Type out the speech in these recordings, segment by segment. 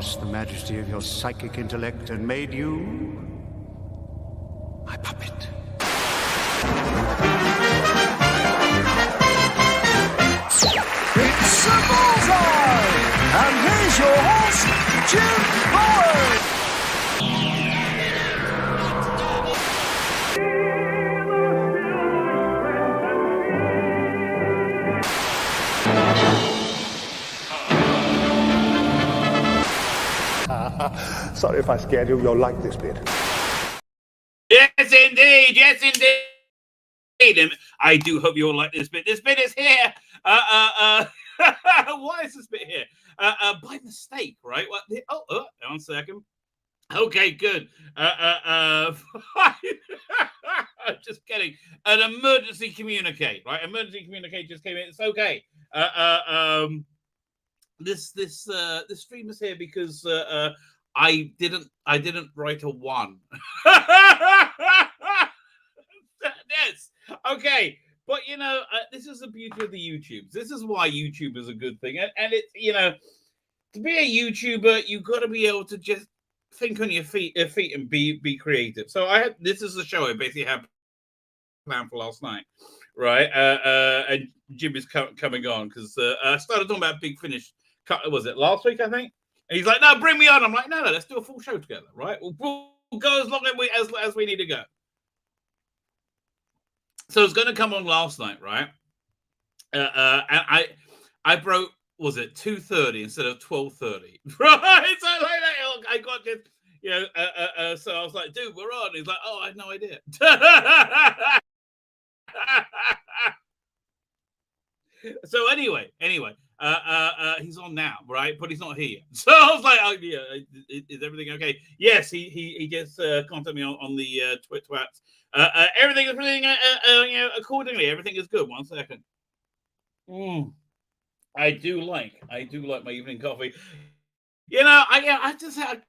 lost the majesty of your psychic intellect and made you my puppet. It's a bullseye! And here's your host, Jim Bowen! Sorry if I scared you. You'll like this bit. Yes, indeed. Yes, indeed. And I do hope you all like this bit. This bit is here. Why is this bit here? By mistake, right? One second. Okay, good. Just kidding. An emergency communicate, right? Emergency communicate just came in. It's okay. This stream is here because I didn't write a one. Yes. Okay. But this is the beauty of the YouTubes. This is why YouTube is a good thing. And it's to be a YouTuber, you've got to be able to just think on your feet and be creative. So this is the show I basically had planned for last night. Right. And Jim is coming on because I started talking about Big Finish. Was it last week, I think? And he's like, no, bring me on. I'm like, no, let's do a full show together, right? We'll go as long as we need to go. So it's going to come on last night, right? And I broke, was it 2:30 instead of 12:30? Right? So I got this, so I was like, dude, we're on. He's like, oh, I had no idea. So anyway, he's on now, right? But he's not here. So I was like, oh yeah, is everything okay? Yes, he just contacted me on the twats. Everything accordingly. Everything is good. 1 second. I do like my evening coffee. I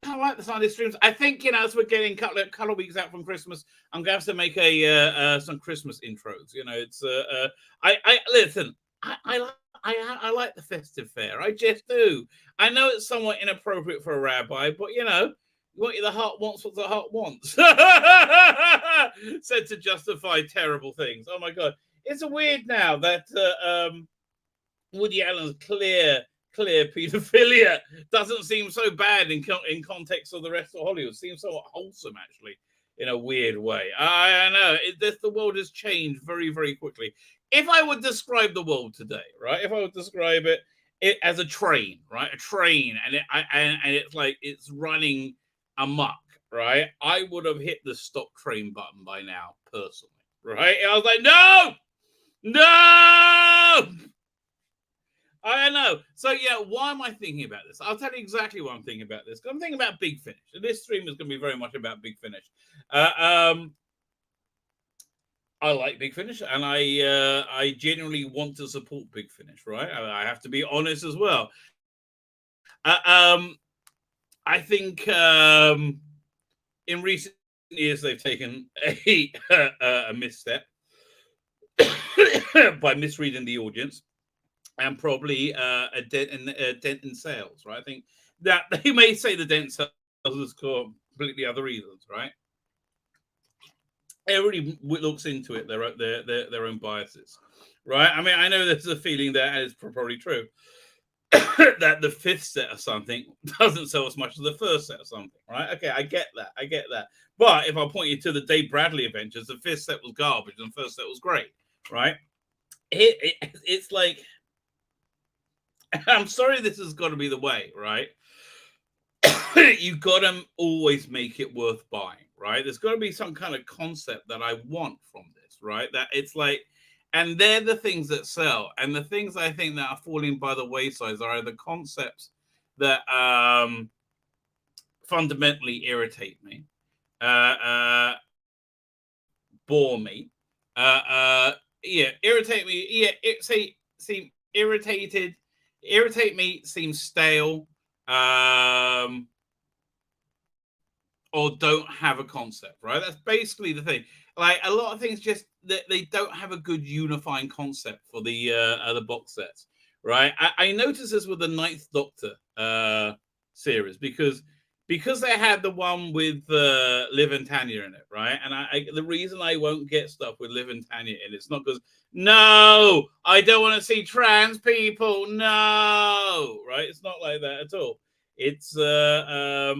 kind of like the sound of these streams. I think as we're getting a couple of weeks out from Christmas, I'm gonna have to make some Christmas intros. It's I listen. I like the festive fare. I just do. I know it's somewhat inappropriate for a rabbi, but what the heart wants, what the heart wants. Said to justify terrible things. Oh my God, it's weird now that Woody Allen's clear pedophilia doesn't seem so bad in context of the rest of Hollywood. It seems somewhat wholesome, actually, in a weird way. I know the world has changed very, very quickly. If I would describe the world today, right? If I would describe it as a train, right? A train, and it's like it's running amok, right? I would have hit the stop train button by now, personally, right? I was like, no. I know. So why am I thinking about this? I'll tell you exactly why I'm thinking about this. I'm thinking about Big Finish. And this stream is going to be very much about Big Finish. I like Big Finish, and I genuinely want to support Big Finish, right? I have to be honest as well. I think in recent years they've taken a misstep by misreading the audience and probably a dent in sales, right? I think that they may say the dent in sales is for completely other reasons, right? Everybody looks into it, their own biases, right? I mean, I know there's a feeling that, and it's probably true, that the fifth set of something doesn't sell as much as the first set of something, right? Okay, I get that. But if I point you to the Dave Bradley Adventures, the fifth set was garbage and the first set was great, right? It's like, I'm sorry this has got to be the way, right? You've got to always make it worth buying, right? There's got to be some kind of concept that I want from this, right? That it's like, and they're the things that sell. And the things I think that are falling by the wayside are the concepts that fundamentally irritate me, bore me, irritate me. Seem irritated. Irritate me, seems stale, or don't have a concept, right? That's basically the thing. Like a lot of things, just they don't have a good unifying concept for the box sets, right? I noticed this with the Ninth Doctor series because they had the one with Liv and Tanya in it, right? And the reason I won't get stuff with Liv and Tanya in it's not because no, I don't want to see trans people. No, right? It's not like that at all. It's their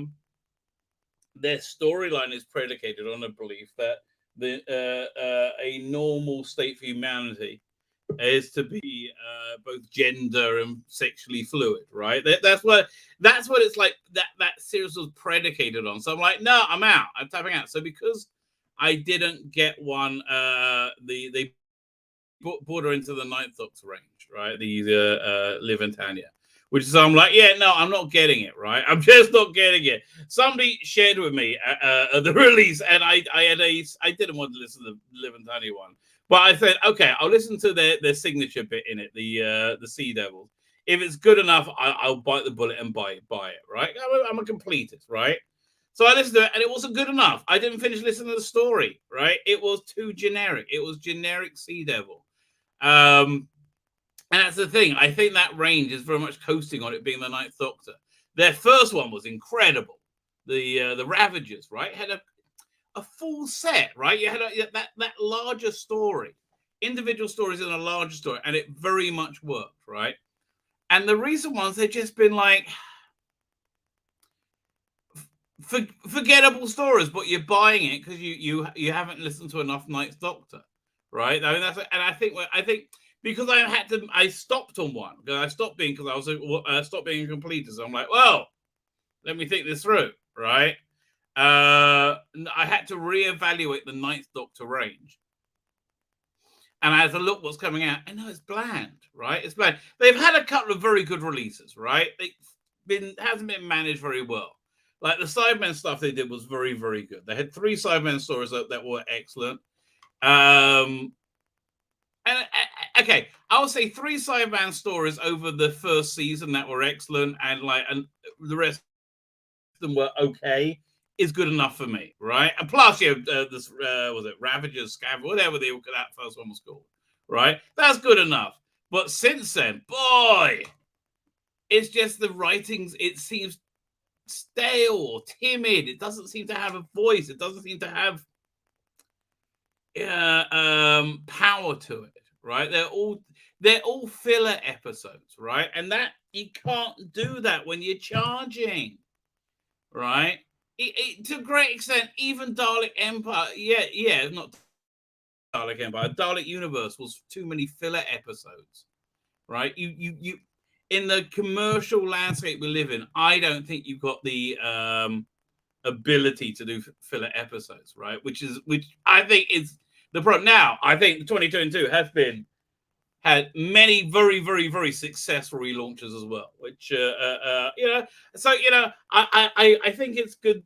storyline is predicated on a belief that a normal state for humanity is to be both gender and sexually fluid, right? That's what it's like. That series was predicated on. So I'm like, no, I'm out. I'm tapping out. So because I didn't get one, they brought her into the Ninth Doctor range, right? The Liv and Tanya, which is I'm like, yeah, no, I'm not getting it, right? I'm just not getting it. Somebody shared with me the release, and I didn't want to listen to the Liv and Tanya one. But I said, okay, I'll listen to their signature bit in it, the Sea Devils. If it's good enough, I'll bite the bullet and buy it, right? I'm a completist, right? So I listened to it, and it wasn't good enough. I didn't finish listening to the story, right? It was too generic. It was generic Sea Devil. And that's the thing. I think that range is very much coasting on it being the Ninth Doctor. Their first one was incredible. The Ravagers, right? Had a full set, right? You had that larger story, individual stories in a larger story, and it very much worked, right? And the recent ones, they've just been like forgettable stories, but you're buying it because you haven't listened to enough Ninth Doctor, right? I mean, I think because I stopped on one because I stopped being a completist. So I'm like, well, let me think this through, right? I had to reevaluate the Ninth Doctor range. And as I look what's coming out, I know it's bland, right? It's bland. They've had a couple of very good releases, right? Hasn't been managed very well. Like the Cybermen stuff they did was very, very good. They had 3 Cybermen stories that were excellent. Okay, I would say 3 Cyberman stories over the first season that were excellent, and the rest of them were okay. Is good enough for me, right? And plus, this was it Ravagers, Scav, whatever that first one was called, right? That's good enough. But since then, boy, it's just the writings. It seems stale or timid. It doesn't seem to have a voice. It doesn't seem to have power to it, right? They're all filler episodes, right? And that you can't do that when you're charging, right? To a great extent, even Dalek Empire, not Dalek Empire, Dalek Universe was too many filler episodes, right? You in the commercial landscape we live in, I don't think you've got the ability to do filler episodes, right? Which I think is the problem. Now, I think 2022 had many very, very, very successful relaunches as well, which so I think it's good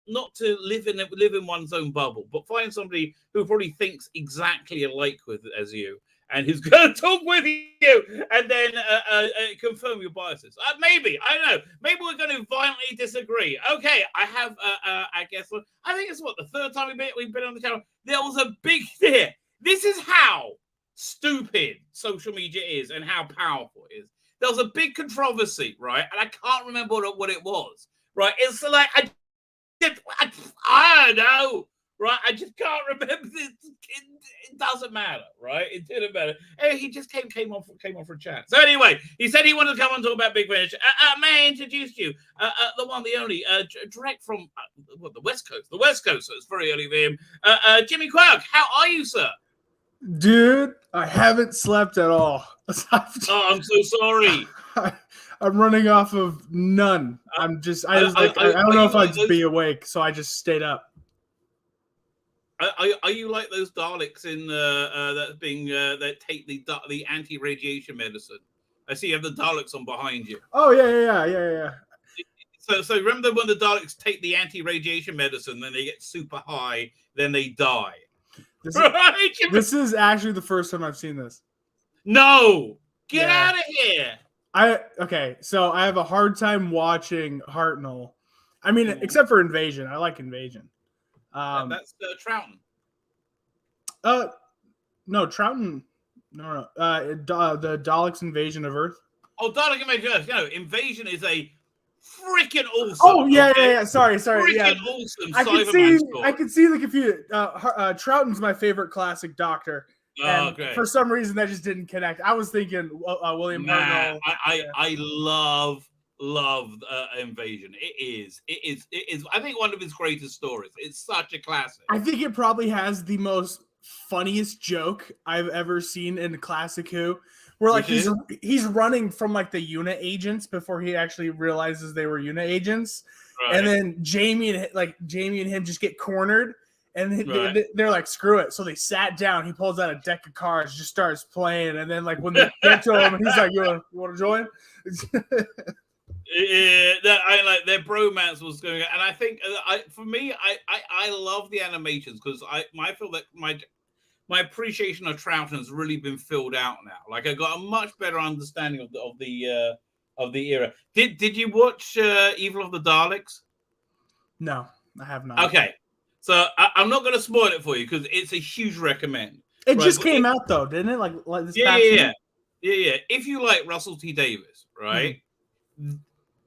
not to live in one's own bubble, but find somebody who probably thinks exactly alike as you and who's going to talk with you and then confirm your biases. Maybe, I don't know. Maybe we're going to violently disagree. Okay, I have, I guess, I think it's the 3rd time we've been on the channel. There was a big fear. This is how stupid social media is and how powerful it is. There was a big controversy, right? And I can't remember what it was, right? It's like, I don't know, right? I just can't remember. It doesn't matter, right? It didn't matter. Hey, he just came on for a chat. So anyway, he said he wanted to come on and talk about Big Finish. May I introduce you? The one, the only, direct from the West Coast. The West Coast, so it's very early for him. Jimmy Quirk, how are you, sir? Dude, I haven't slept at all. Oh, I'm so sorry. I'm running off of none. I don't know if I'd be awake, so I just stayed up. Are you like those Daleks in that take the anti-radiation medicine? I see you have the Daleks on behind you. Oh yeah. So remember when the Daleks take the anti-radiation medicine, then they get super high, then they die. This is actually the first time I've seen this. No, get out of here. So I have a hard time watching Hartnell. I mean, except for Invasion. I like Invasion. That's Troughton. No, Troughton. No. The Daleks' Invasion of Earth. Dalek Invasion. No, Invasion is a freaking awesome. Oh yeah. Sorry. Freaking Yeah, awesome. I Cyberman could story. see the confusion. Troughton's my favorite classic Doctor. And great. for some reason, that just didn't connect. I was thinking William Hartnell. I love Invasion. It is. I think one of his greatest stories. It's such a classic. I think it probably has the most funniest joke I've ever seen in classic Who, where like he's running from like the unit agents before he actually realizes they were unit agents, right. And then Jamie and him just get cornered. And they're like, screw it. So they sat down. He pulls out a deck of cards, just starts playing. And then, like, when they get to him, he's like, you want to join? Their bromance was going on. And I think, for me, I love the animations because I feel that my appreciation of Troughton has really been filled out now. Like, I got a much better understanding of the era. Did you watch Evil of the Daleks? No, I have not. Okay. So I'm not going to spoil it for you because it's a huge recommend. It just came out though, didn't it? Like this past year? Yeah. If you like Russell T Davies, right? Mm-hmm.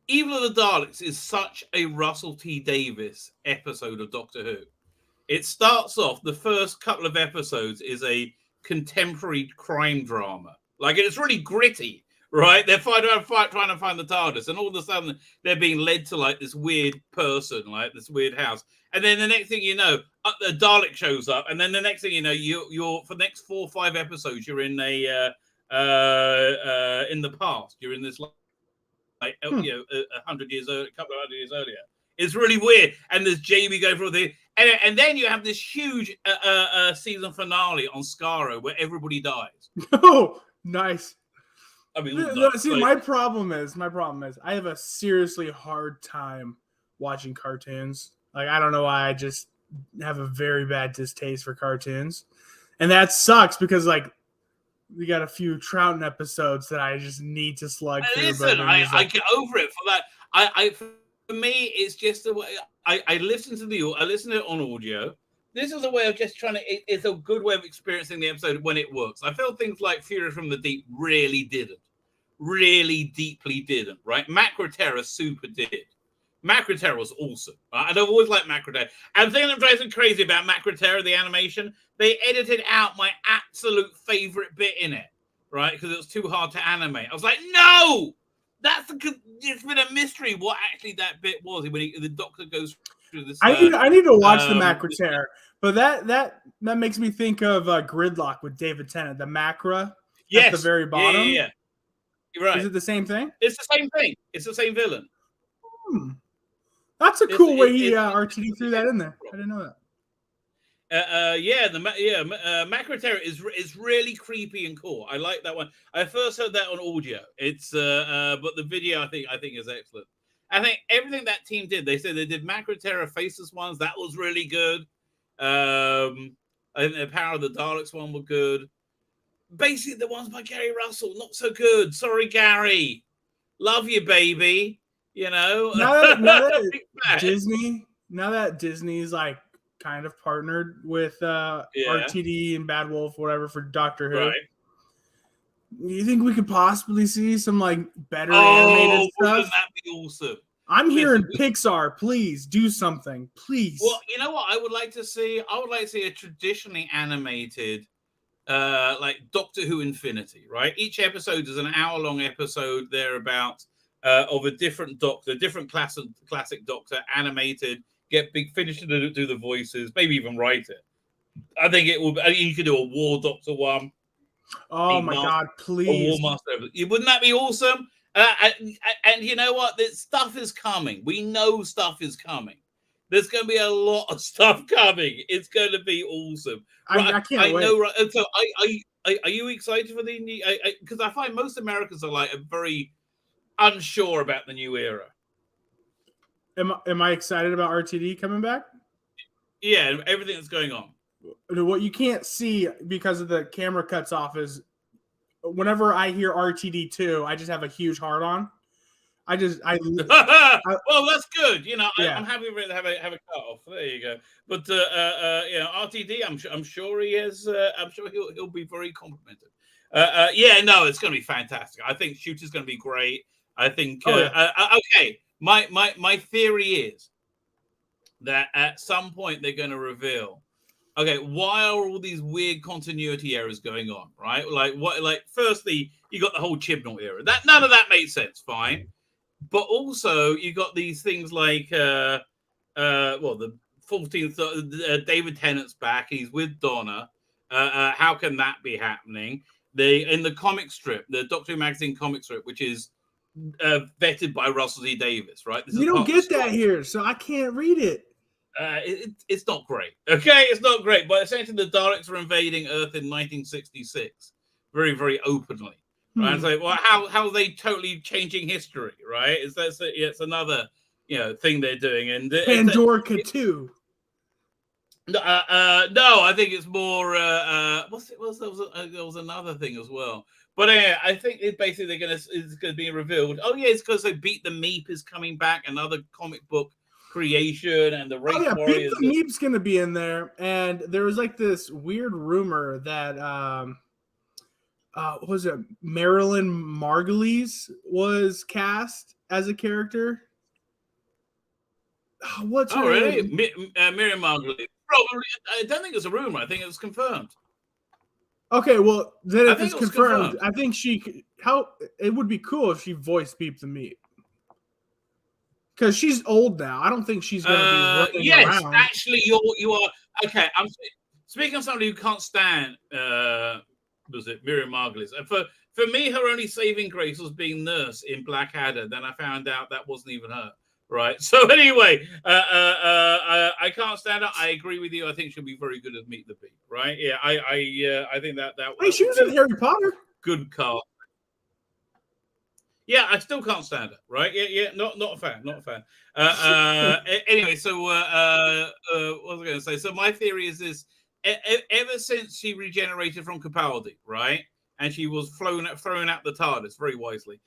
Evil of the Daleks is such a Russell T Davies episode of Doctor Who. It starts off, the first couple of episodes is a contemporary crime drama. Like, it's really gritty, right? They're trying to find the TARDIS, and all of a sudden they're being led to like this weird person, like this weird house. And then the next thing you know, the Dalek shows up, and then the next thing you know, you're for the next 4 or 5 episodes, you're in in the past. You're in this a 100 years earlier, a couple of 100 years earlier. It's really weird. And there's Jamie going through the and then you have this huge season finale on Skaro where everybody dies. Oh, nice. I mean, my problem is I have a seriously hard time watching cartoons. Like, I don't know why, I just have a very bad distaste for cartoons. And that sucks because, like, we got a few Troughton episodes that I just need to slug through. Listen, I get over it for that. For me, it's just the way I listen to it on audio. This is a way of just trying to. It's a good way of experiencing the episode when it works. I felt things like Fury from the Deep really deeply didn't. Right, Macroterror super did. Macroterror was awesome. Right? And I've always liked Macroterror. And the thing that drives me crazy about Macroterror, the animation, they edited out my absolute favorite bit in it, right? Because it was too hard to animate. I was like, no! It's been a mystery what actually that bit was when the Doctor goes through this. I need to watch the Macroterror, but that makes me think of Gridlock with David Tennant, the Macra at the very bottom. Yeah. You're right. Is it the same thing? It's the same thing. It's the same villain. That's a cool way he RTD threw that in there. I didn't know that. Macroterror is really creepy and cool. I like that one. I first heard that on audio. It's but the video I think is excellent. I think everything that team did. They said they did Macroterror Faceless ones. That was really good. I think the Power of the Daleks one were good. Basically, the ones by Gary Russell not so good. Sorry, Gary. Love you, baby. You know. Now that Disney's like kind of partnered with RTD and Bad Wolf, whatever, for Doctor Who. Right. You think we could possibly see some like better animated stuff? Wouldn't that be awesome? I'm hearing Pixar, please do something, please. Well, you know what I would like to see? I would like to see a traditionally animated, like Doctor Who Infinity. Right, each episode is an hour-long episode thereabouts of a different Doctor, different classic Doctor, animated. Get big, finish to do the voices, maybe even write it. I think it will. You could do a War Doctor one. Oh my God! Please, a War Master. Wouldn't that be awesome? And you know what? This stuff is coming. We know stuff is coming. There's going to be a lot of stuff coming. It's going to be awesome. I can't wait. Know, right? So, are you excited for the new? Because I find most Americans are very unsure about the new era. Am I excited about RTD coming back? Yeah, and everything that's going on. What you can't see because of the camera cuts off is whenever I hear RTD 2, I just have a huge heart on. Well, that's good. You know, yeah. I'm happy to have a cut off. There you go. But RTD, I'm sure he is. I'm sure he'll be very complimented. Yeah, no, it's going to be fantastic. I think Shooter's going to be great. I think. Okay, my theory is that at some point they're going to reveal. Okay, why are all these weird continuity errors going on? Right, like what? Like, firstly, you got the whole Chibnall era. That none of that made sense. Fine, but also you got these things like, the 14th. David Tennant's back. He's with Donna. How can that be happening? In the comic strip, the Doctor Who magazine comic strip, which is vetted by Russell T Davies, right? You don't get that here, so I can't read it. It's not great. Okay, it's not great. But essentially, the Daleks are invading Earth in 1966, very, very openly. Right? It's like, well, how are they totally changing history? Right? It's another thing they're doing. And Pandorica 2. No, I think it's more. There was another thing as well. But I think it's basically it's going to be revealed. Oh yeah, it's because Beat the Meep is coming back, another comic book creation, and the Race Warriors. Beat the Meep's going to be in there, and there was like this weird rumor that was it Marilyn Margulies was cast as a character. What's her really? name? Miriam Margulies. Probably. I don't think it's a rumor. I think it was confirmed. Okay, well then if it's confirmed, I think it would be cool if she voiced Beep the Meep. Because she's old now. I don't think she's going to be running around. Yes, actually, you are. Okay, I'm speaking of somebody who can't stand, was it Miriam Margulies? For me, her only saving grace was being Nurse in Blackadder. Then I found out that wasn't even her. Right. So anyway, I can't stand her. I agree with you. I think she'll be very good at Meet the Beep. Right. Yeah. I think that. Hey, she was in Harry Potter. Good cast. Yeah, I still can't stand her. Right. Yeah. Not a fan. Not a fan. Anyway, so what was I going to say? So my theory is this: ever since she regenerated from Capaldi, right, and she was thrown out the TARDIS very wisely,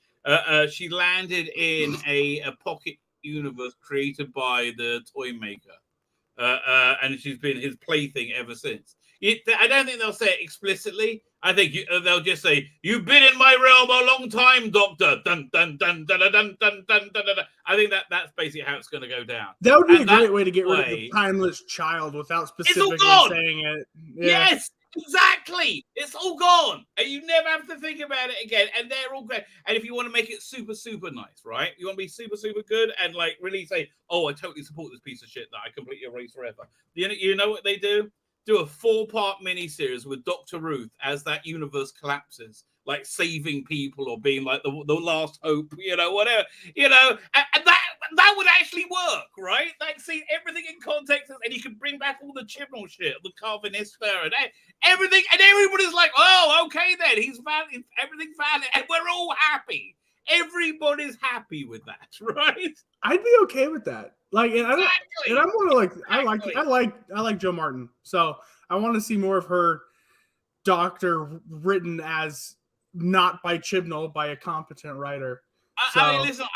she landed in a pocket universe created by the toy maker, and she's been his plaything ever since. I don't think they'll say it explicitly. I think they'll just say, "You've been in my realm a long time, Doctor." Dun dun dun dun dun dun dun dun dun. I think that's basically how it's going to go down. That would be a great way to get rid of the timeless child without specifically saying it. Yeah. Yes. Exactly. It's all gone. And you never have to think about it again. And they're all great. And if you want to make it super, super nice, right? You want to be super, super good and like really say, oh, I totally support this piece of shit that I completely erase forever. You know what they do? Do a 4-part miniseries with Dr. Ruth as that universe collapses, like saving people or being like the last hope, whatever, and that would actually work, right? Like, see everything in context, and you can bring back all the Chibnall shit, the Carvanista, and everything, and everybody's like, oh, okay, then he's valid, everything's valid, and we're all happy. Everybody's happy with that, right? I'd be okay with that. Like, and I'm more like, I like Joe Martin, so I want to see more of her Doctor written as not by Chibnall, by a competent writer. I mean, listen,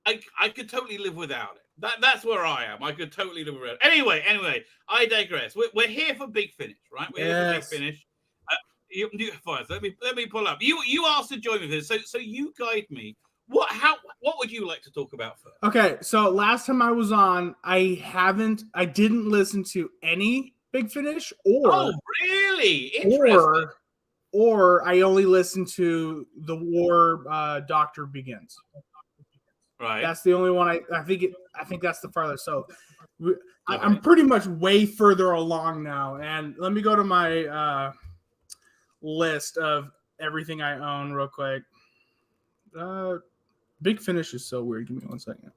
I could totally live without it. That's where I am. I could totally live without it. Anyway, I digress. We're here for Big Finish, right? We're here for Big Finish. Let me pull up. You asked to join me for this, so you guide me. What would you like to talk about first? Okay, so last time I was on, I didn't listen to any Big Finish, or really? Interesting. Or I only listened to the War Doctor Begins. Right. That's the only one I think that's the farthest. So I'm pretty much way further along now. And let me go to my list of everything I own real quick. Big Finish is so weird. Give me 1 second.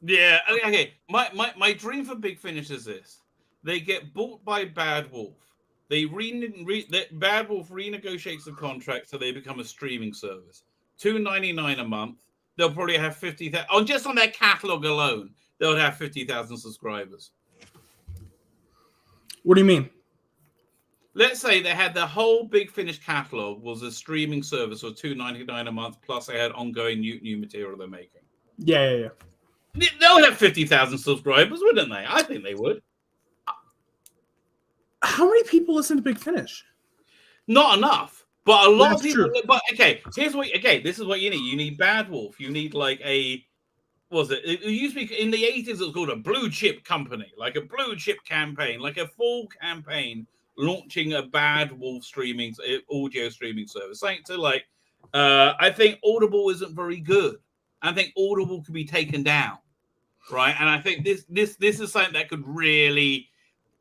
Yeah. Okay. My dream for Big Finish is this: they get bought by Bad Wolf. Bad Wolf renegotiates the contract so they become a streaming service. $2.99 a month. They'll probably have 50,000 just on their catalog alone. They'll have 50,000 subscribers. What do you mean? Let's say they had the whole Big Finish catalog was a streaming service for $2.99 a month, plus they had ongoing new material they're making. Yeah. They'll have 50,000 subscribers, wouldn't they? I think they would. How many people listen to Big Finish? Not enough, but a lot of people. True. But okay, this is what you need. You need Bad Wolf. You need like a. Was it? It used to be in the 80s. It was called a blue chip company, like a blue chip campaign, like a full campaign launching a Bad Wolf audio streaming service. Something to like. I think Audible isn't very good. I think Audible could be taken down, right? And I think this is something that could really.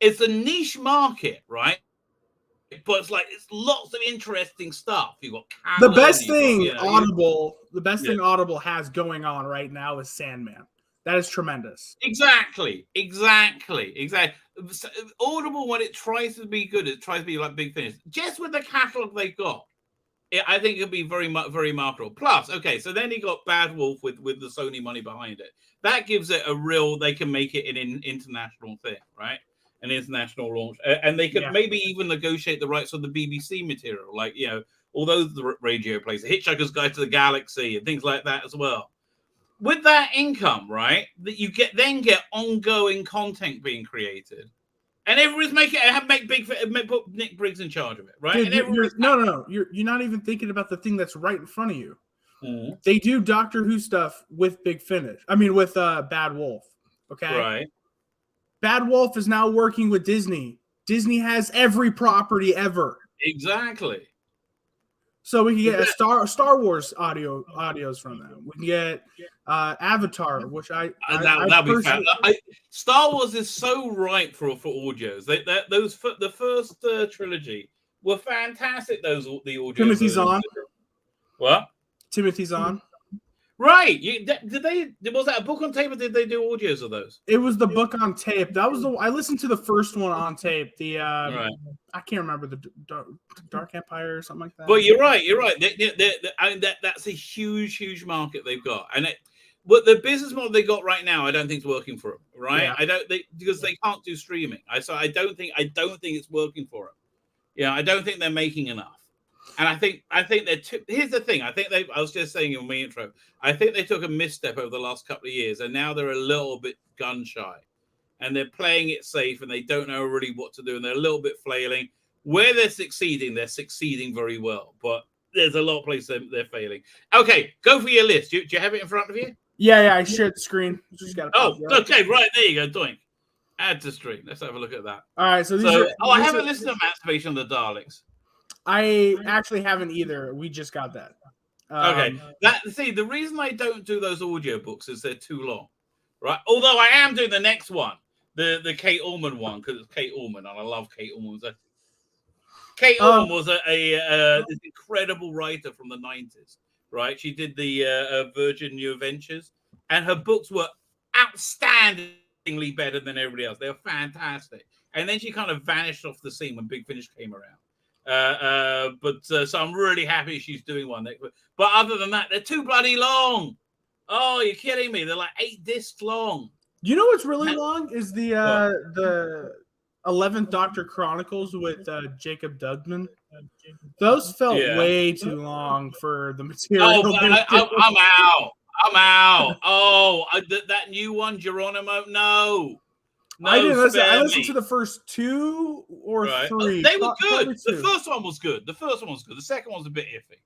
It's a niche market, right? But it's lots of interesting stuff. You've got the best thing Audible has going on right now is Sandman. That is tremendous. Exactly. Audible, when it tries to be good, it tries to be like Big Finish. Just with the catalog they've got, I think it'll be very marketable. Plus, okay, so then you got Bad Wolf with the Sony money behind it. That gives it a real. They can make it an international thing, right? An international launch, and they could maybe even negotiate the rights of the BBC material, like all those radio plays, Hitchhiker's Guide to the Galaxy, and things like that as well. With that income, right, that you get ongoing content being created, and everyone's put Nick Briggs in charge of it, right? Dude, and you're not even thinking about the thing that's right in front of you. Mm-hmm. They do Doctor Who stuff with Big Finish. I mean, with Bad Wolf. Okay, right. Bad Wolf is now working with Disney. Disney has every property ever. Exactly. So we can get a Star Wars audios from them. We can get Avatar, which that'd be fun. Star Wars is so ripe for audios. The first trilogy were fantastic. The audios. Timothy Zahn. What? Timothy Zahn. Right. Was that a book on tape, or did they do audios of those? It was the book on tape. That was I listened to the first one on tape. Right. I can't remember the Dark Empire or something like that. But you're right. That's a huge market they've got, but the business model they got right now, I don't think it's working for them. Right. Yeah. Because they can't do streaming. So I don't think it's working for them. Yeah. I don't think they're making enough. And I think here's the thing. I was just saying in my intro, I think they took a misstep over the last couple of years, and now they're a little bit gun shy, and they're playing it safe, and they don't know really what to do, and they're a little bit flailing. Where they're succeeding very well, but there's a lot of places they're failing. Okay, go for your list. Do you have it in front of you? Yeah, I shared the screen. Just got okay, right there you go. Doink. Add to stream. Let's have a look at that. All right, I haven't listened to Masturbation of the Daleks. I actually haven't either. We just got that. Okay. The reason I don't do those audiobooks is they're too long, right? Although I am doing the next one, the Kate Ullman one, because it's Kate Ullman, and I love Kate Ullman. Kate Ullman was this incredible writer from the 90s, right? She did the Virgin New Adventures, and her books were outstandingly better than everybody else. They were fantastic. And then she kind of vanished off the scene when Big Finish came around. So I'm really happy she's doing one. But other than that, they're too bloody long. Oh, you're kidding me? They're like 8 discs long. You know what's really long is the 11th Doctor Chronicles with Jacob Dugman. Those felt way too long for the material. I'm out. Oh, that new one, Geronimo. No, I didn't listen. I listened to the first 2 or 3. They were good. The first one was good. The second one's a bit iffy.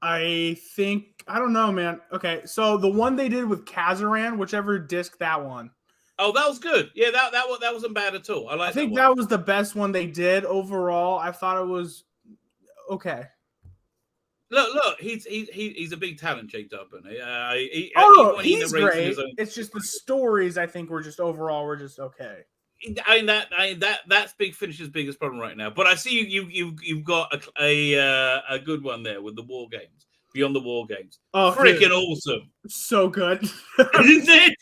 I don't know, man. Okay, so the one they did with Kazaran, whichever disc that one. Oh, that was good. Yeah, that wasn't bad at all. I think that was the best one they did overall. I thought it was okay. Look, he's a big talent, Jake Dubin. He's great. It's just the stories I think were just okay. That's Big Finish's biggest problem right now. But I see you've got a good one there with the War Games, Beyond the War Games. Oh, freaking awesome! So good, isn't it?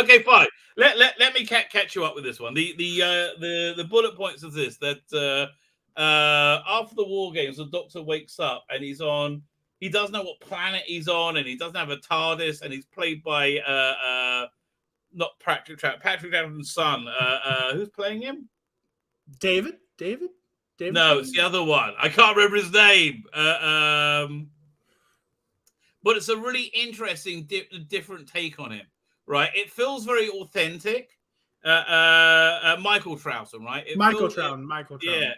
Okay, fine. Let me catch you up with this one. The bullet points of this that. After the War Games, the Doctor wakes up and he doesn't know what planet he's on, and he doesn't have a TARDIS, and he's played by not Patrick Troughton's son. Who's playing him? David. No, it's the other one. I can't remember his name. But it's a really interesting, different take on him. Right? It feels very authentic. Michael Troughton, right? Michael Troughton. Yeah,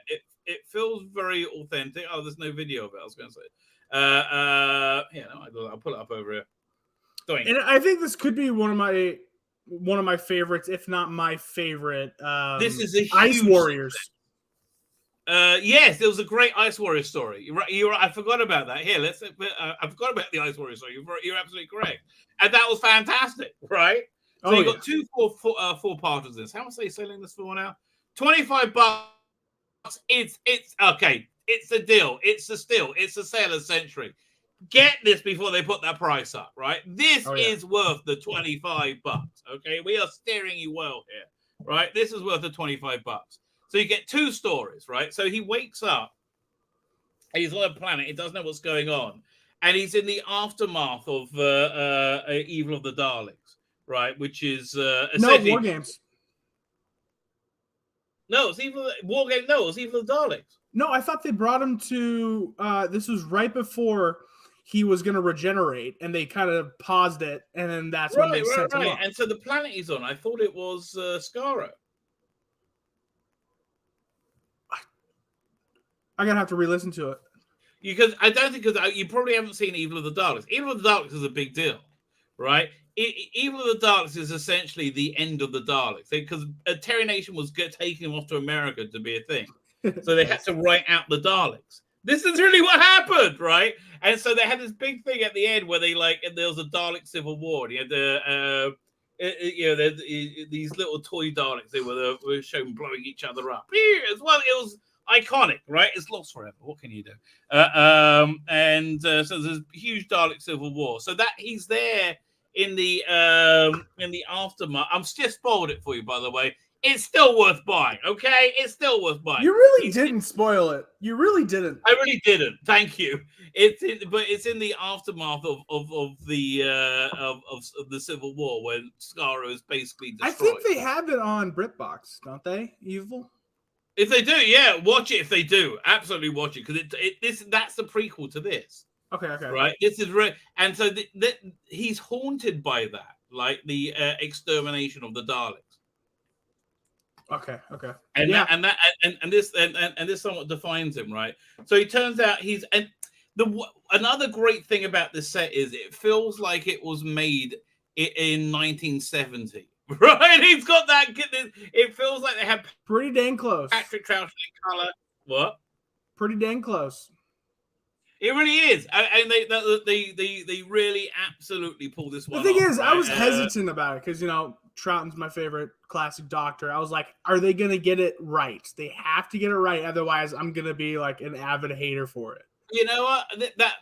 it feels very authentic. Oh, there's no video of it. I was going to say. I'll pull it up over here. And I think this could be one of my favorites, if not my favorite. This is a huge Ice Warriors. Yes, there was a great Ice Warrior story. You're right. I forgot about that. Here, I forgot about the Ice Warrior story. You're absolutely correct, and that was fantastic, right? So you got two four parters. This. How much are they selling this for now? $25. It's okay. It's a deal. It's a steal. It's a sale of the century. Get this before they put that price up, right? This is worth the $25. Okay, we are steering you well here, right? This is worth the $25. So you get two stories, right? So he wakes up, he's on a planet, he doesn't know what's going on, and he's in the aftermath of Evil of the Daleks, right? Which is War Games. No, it's Evil War Game. No, it's Evil of the Daleks. No, I thought they brought him to. This was right before he was going to regenerate, and they kind of paused it, and then that's when they sent him up. And so the planet he's on, I thought it was Skaro. I'm gonna have to re-listen to it. Because I don't think you probably haven't seen Evil of the Daleks. Evil of the Daleks is a big deal, right? Evil of the Daleks is essentially the end of the Daleks because Terry Nation was taking him off to America to be a thing, so they had to write out the Daleks. This is really what happened, right? And so they had this big thing at the end where there was a Dalek civil war. And you had these little toy Daleks. They were shown blowing each other up. As well, it was iconic, right? It's lost forever. What can you do? So there's a huge Dalek civil war. So that he's there in the aftermath. I'm just spoiled it for you, by the way. It's still worth buying, okay? It's still worth buying. You really didn't spoil it. You really didn't. I really didn't. Thank you. But it's in the aftermath of the Civil War when Skaro is basically destroyed. I think they have it on BritBox, don't they? Evil. If they do, yeah, watch it. If they do, absolutely watch it because that's the prequel to this. Okay. Right. This is and so he's haunted by that, like the extermination of the Daleks. Okay. And this somewhat defines him, right? So he turns out another great thing about this set is it feels like it was made in 1970, right? He's got that. It feels like they have pretty dang close. Patrick Troughton in color. What? Pretty dang close. It really is, and they really absolutely pull this one. The thing off, is, right? I was hesitant about it because Troughton's my favorite classic Doctor. I was like, are they going to get it right? They have to get it right. Otherwise, I'm going to be like an avid hater for it. You know what?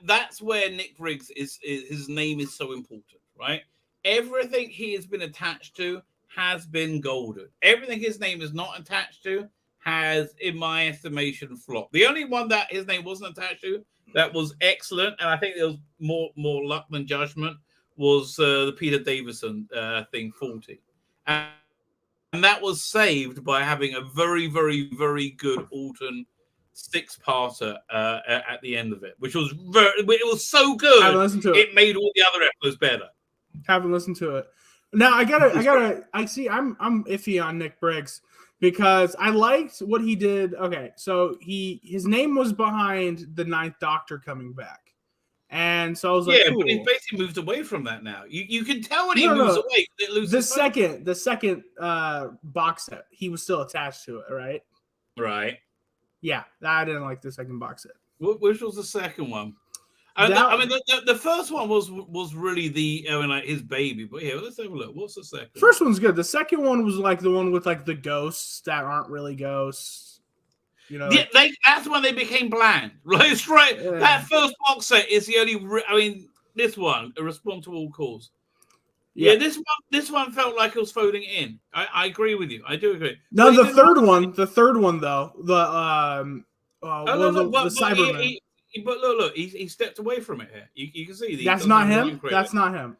That's where Nick Briggs his name is so important, right? Everything he has been attached to has been golden. Everything his name is not attached to has, in my estimation, flopped. The only one that his name wasn't attached to that was excellent, and I think there was more luck than judgment, was the Peter Davison thing, 40. And that was saved by having a very, very, very good Alton 6-parter at the end of it, which was it was so good. I haven't listened to it. It made all the other episodes better. Haven't listened to it. Now I'm iffy on Nick Briggs because I liked what he did. Okay, so his name was behind the 9th Doctor coming back. And so I was like, yeah, cool. But he's basically moved away from that now. You can tell when he moves away. It loses the second box set, he was still attached to it, right? Right. Yeah, I didn't like the second box set. Which was the second one? The first one was really his baby. But yeah, let's have a look. What's the second? First one's good. The second one was like the one with like the ghosts that aren't really ghosts. That's when they became bland. Right? Yeah. That first box set is the only. This one, A Response to All Calls. Yeah, this one felt like it was folding in. I agree with you. I do agree. No, the third one though, the Cyberman. But look, he stepped away from it here. You can see that's not him. That's not him.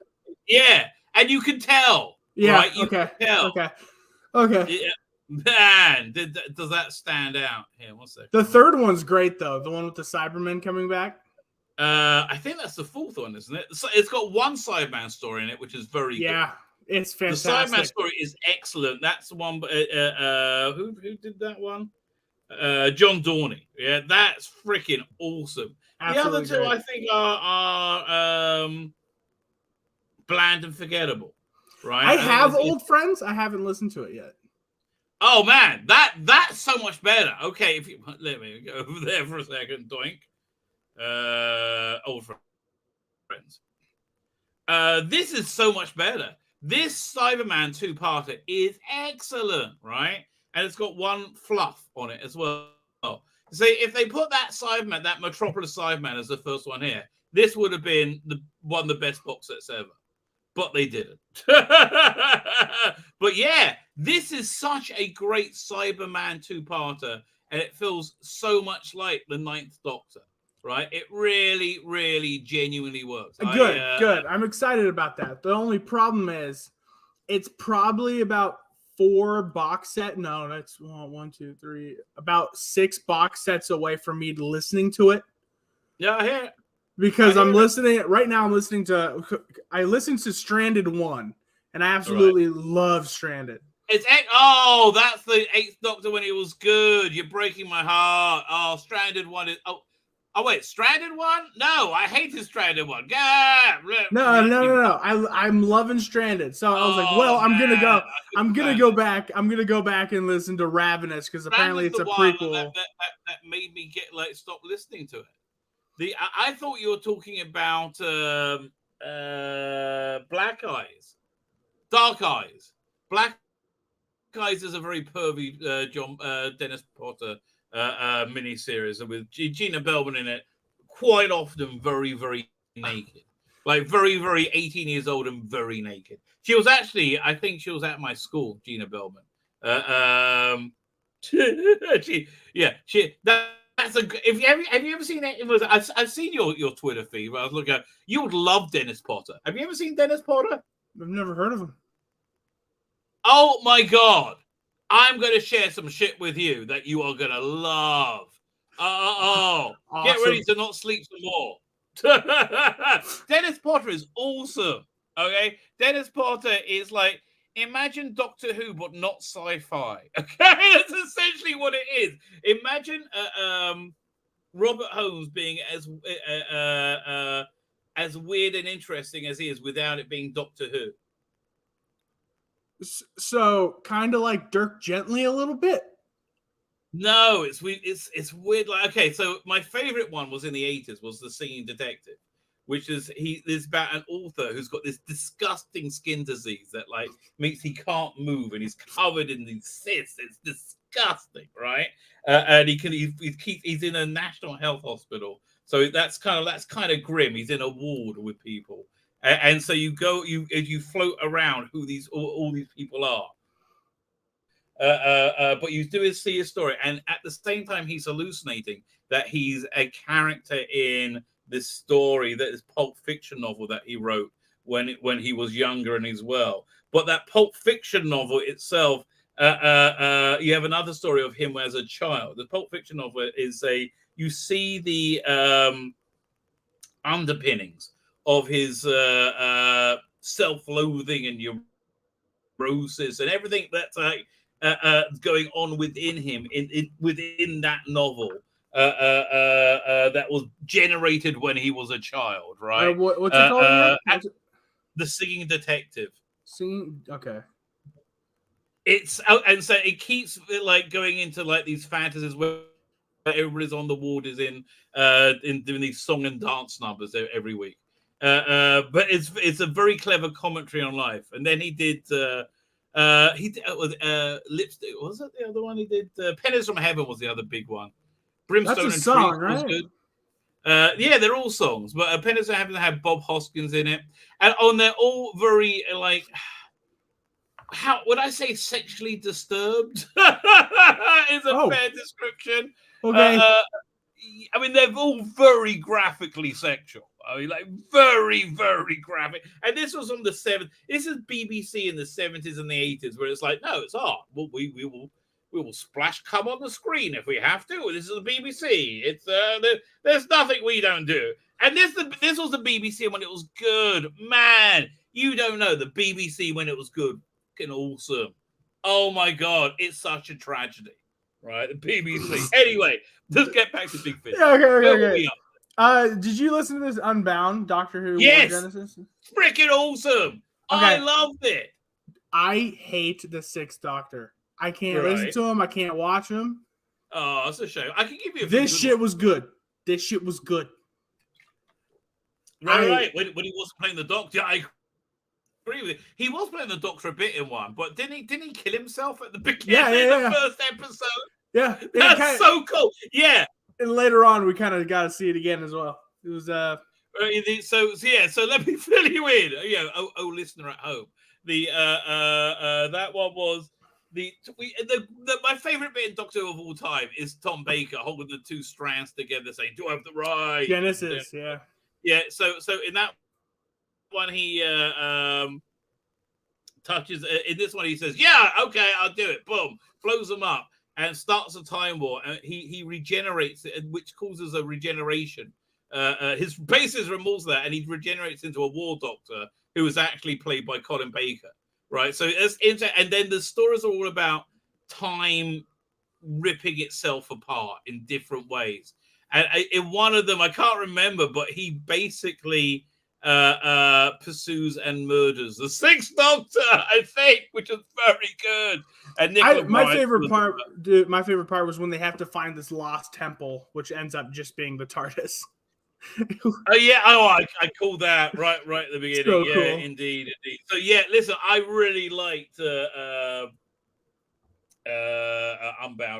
Yeah, and you can tell. Yeah. Right? Okay. Yeah. Man, does that stand out? Here, one second. The third one's great though. The one with the Cybermen coming back. I think that's the fourth one, isn't it? It's got one Cyberman story in it, which is very good. It's The fantastic. Cyberman story is excellent. That's the one. Who did that one? John Dorney. Yeah, that's freaking awesome. Absolutely the other two, great. I think, are bland and forgettable. Right? I have think Old Friends. I haven't listened to it yet. Oh man, that's so much better. Okay, if you let me go over there for a second, doink. Old Friends. This is so much better. This Cyberman 2-parter is excellent, right? And it's got one fluff on it as well. See, if they put that Cyberman, that Metropolis Cyberman as the first one here, this would have been one of the best box sets ever. But they didn't. But yeah, this is such a great Cyberman 2-parter, and it feels so much like the Ninth Doctor, right? It really, really genuinely works. Good. I'm excited about that. The only problem is it's probably about 4 box set. No, that's 1, 2, 3, about 6 box sets away from me listening to it. Yeah, I hear it. Because I'm listening right now. I listened to Stranded 1, and I absolutely love Stranded. That's the 8th Doctor when it was good. You're breaking my heart. Oh, Stranded 1 is wait, Stranded 1? No, I hated Stranded 1. No. I'm loving Stranded. So I was like, well, I'm gonna go back and listen to Ravenous because apparently it's a prequel. That made me stop listening to it. I thought you were talking about Black Eyes, Dark Eyes. Black Eyes is a very pervy Dennis Potter miniseries with Gina Bellman in it, quite often very, very naked. Like very, very 18 years old and very naked. She was actually, I think she was at my school, Gina Bellman. Have you ever seen that? I've seen your Twitter feed where I was looking at. You would love Dennis Potter. Have you ever seen Dennis Potter? I've never heard of him. Oh my god! I'm going to share some shit with you that you are going to love. Awesome. Get ready to not sleep some more. Dennis Potter is awesome. Okay, Dennis Potter is like, imagine Doctor Who, but not sci-fi. Okay, that's essentially what it is. Imagine Robert Holmes being as weird and interesting as he is without it being Doctor Who. So kind of like Dirk Gently a little bit. No, it's weird. Like, okay, so my favorite one was in the 80s, was The Singing Detective, which is about an author who's got this disgusting skin disease that like means he can't move and he's covered in these cysts. It's disgusting, right? And he's in a national health hospital, so that's kind of grim. He's in a ward with people, and so you float around who all these people are. But you do see his story, and at the same time he's hallucinating that he's a character in this story, that is Pulp Fiction novel that he wrote when he was younger and as well. But that Pulp Fiction novel itself, you have another story of him as a child. The Pulp Fiction novel is you see the underpinnings of his self-loathing and neurosis and everything that's going on within him within that novel. That was generated when he was a child, right? What's it called? The Singing Detective. Okay. It's and so it keeps like going into like these fantasies where everybody's on the ward is in doing these song and dance numbers every week. But it's a very clever commentary on life. And then he did Lipstick. Was that the other one he did? Pennies from Heaven was the other big one. Brimstone That's a and song, Trees right? was good. Yeah, they're all songs, but Pennies from Heaven had Bob Hoskins in it, and they're all very like, how would I say, sexually disturbed? Is a fair description. Okay. I mean, they're all very graphically sexual. I mean, like very, very graphic. And this was on the 70s. This is BBC in the 70s and the 80s, where it's like, no, it's art. Well, we will splash cum on the screen if we have to. This is the BBC. It's there's nothing we don't do. And this was the BBC when it was good. Man, You don't know the BBC when it was good, fucking awesome. Oh my God, it's such a tragedy, right? The BBC. Anyway, let's get back to Big Finish. Yeah, okay. Did you listen to this Unbound Doctor Who Yes, War Genesis? Freaking awesome. Okay. I loved it. I hate the Sixth Doctor. I can't listen to him. I can't watch him. Oh, that's a shame. I can give you this shit was good. This shit was good. Right. When he wasn't playing the Doctor, I agree with it. He was playing the Doctor a bit in one, but didn't he kill himself at the beginning of the first episode? Yeah. That's so cool. Yeah. And later on, we kind of got to see it again as well. It was so let me fill you in. Oh, listener at home. That one was my favorite bit in Doctor Who of all time is Tom Baker holding the two strands together, saying, "Do I have the right?" Genesis, yeah. So in that one, he touches. In this one, he says, "Yeah, okay, I'll do it." Boom, blows them up and starts a time war. And he regenerates it, which causes a regeneration. His bases removes that, and he regenerates into a war doctor who was actually played by Colin Baker. Right, so and then the stories are all about time ripping itself apart in different ways. And in one of them, I can't remember, but he basically pursues and murders the Sixth Doctor, I think, which is very good. And my favorite part was when they have to find this lost temple, which ends up just being the TARDIS. I call that right at the beginning. So yeah, cool. Indeed. So yeah, listen, I really liked Unbound.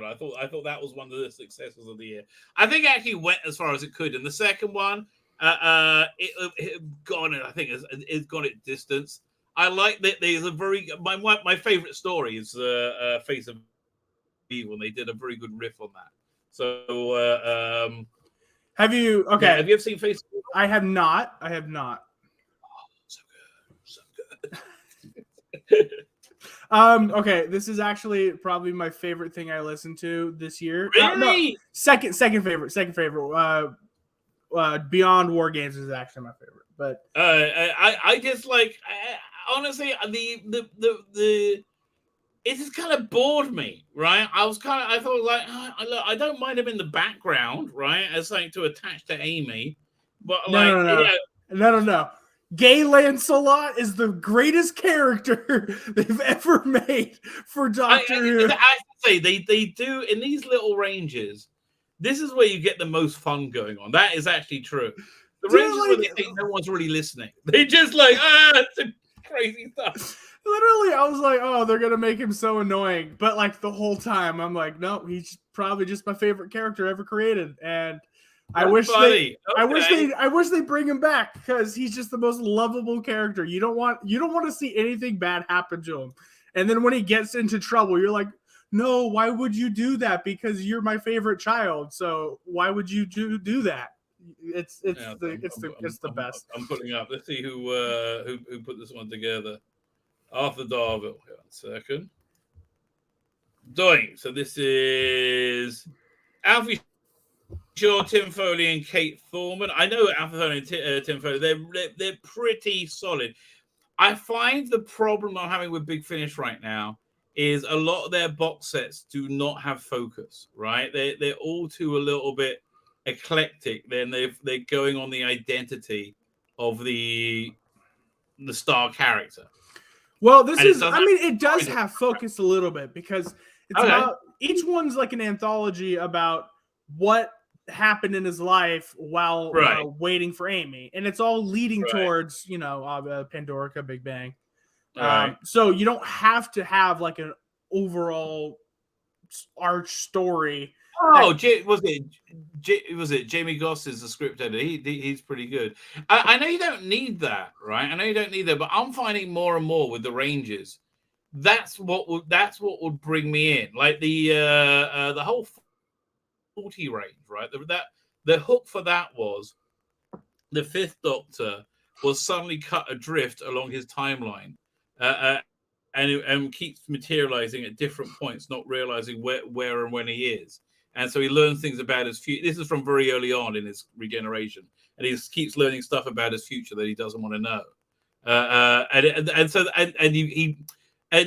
I thought that was one of the successes of the year. I think it actually went as far as it could. And the second one, it gone. I think it's gone its distance. I like that. There's a very my favorite story is Face of Evil, and they did a very good riff on that. So. Have you? Okay. Yeah, have you ever seen Face of Evil? I have not. Oh, so good. Okay, this is actually probably my favorite thing I listened to this year. Really? No, second favorite. Beyond War Games is actually my favorite. But I just like honestly the it just kind of bored me, right? I thought like I don't mind him in the background, right, as something to attach to Amy, but no. Gay Lancelot is the greatest character they've ever made for Doctor Who. I have to say they do in these little ranges. This is where you get the most fun going on. That is actually true. The ranges where they think no one's really listening. They just like it's a crazy stuff. Literally, I was like, "Oh, they're gonna make him so annoying," but like the whole time, I'm like, "No, he's probably just my favorite character ever created." And I wish they bring him back because he's just the most lovable character. You don't want to see anything bad happen to him. And then when he gets into trouble, you're like, "No, why would you do that? Because you're my favorite child. So why would you do that?" It's the best. I'm putting up. Let's see who put this one together. Arthur Darvill. Here, 1 second. Doing. So this is Alfie Shaw, Tim Foley, and Kate Thorman. I know Alfie Foley and Tim Foley. They're pretty solid. I find the problem I'm having with Big Finish right now is a lot of their box sets do not have focus. Right? They're all too a little bit eclectic. Then they're going on the identity of the star character. Well, this is, I mean, it does have focus a little bit because it's about, each one's like an anthology about what happened in his life while waiting for Amy. And it's all leading towards, Pandorica, Big Bang. So you don't have to have like an overall arch story. Oh, was it Jamie Goss is the script editor? He's pretty good. I know you don't need that, right? I know you don't need that, but I'm finding more and more with the ranges. That's what would bring me in, like the whole 40 range, right? The hook for that was the Fifth Doctor was suddenly cut adrift along his timeline, and keeps materializing at different points, not realizing where and when he is. And so he learns things about his future. This is from very early on in his regeneration. And he keeps learning stuff about his future that he doesn't want to know. And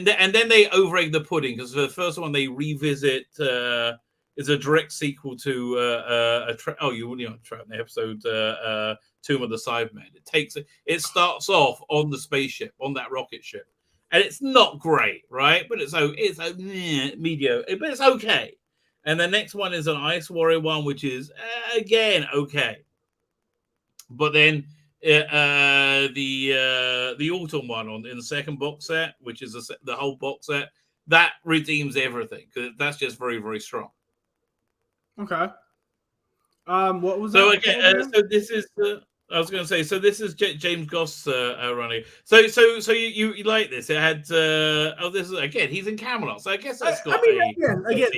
then they over-egg the pudding because the first one they revisit is a direct sequel to the episode Tomb of the Cybermen. It starts off on the spaceship, on that rocket ship, and it's not great, right? But it's mediocre, but it's okay. And the next one is an Ice Warrior one, which is again okay. But then the autumn one in the second box set, which is the whole box set, that redeems everything because that's just very, very strong. Okay. What was so that? Again, so this is I was going to say, so this is James Goss running. So you like this? It had this is again. He's in Camelot, so I guess that's got. Again,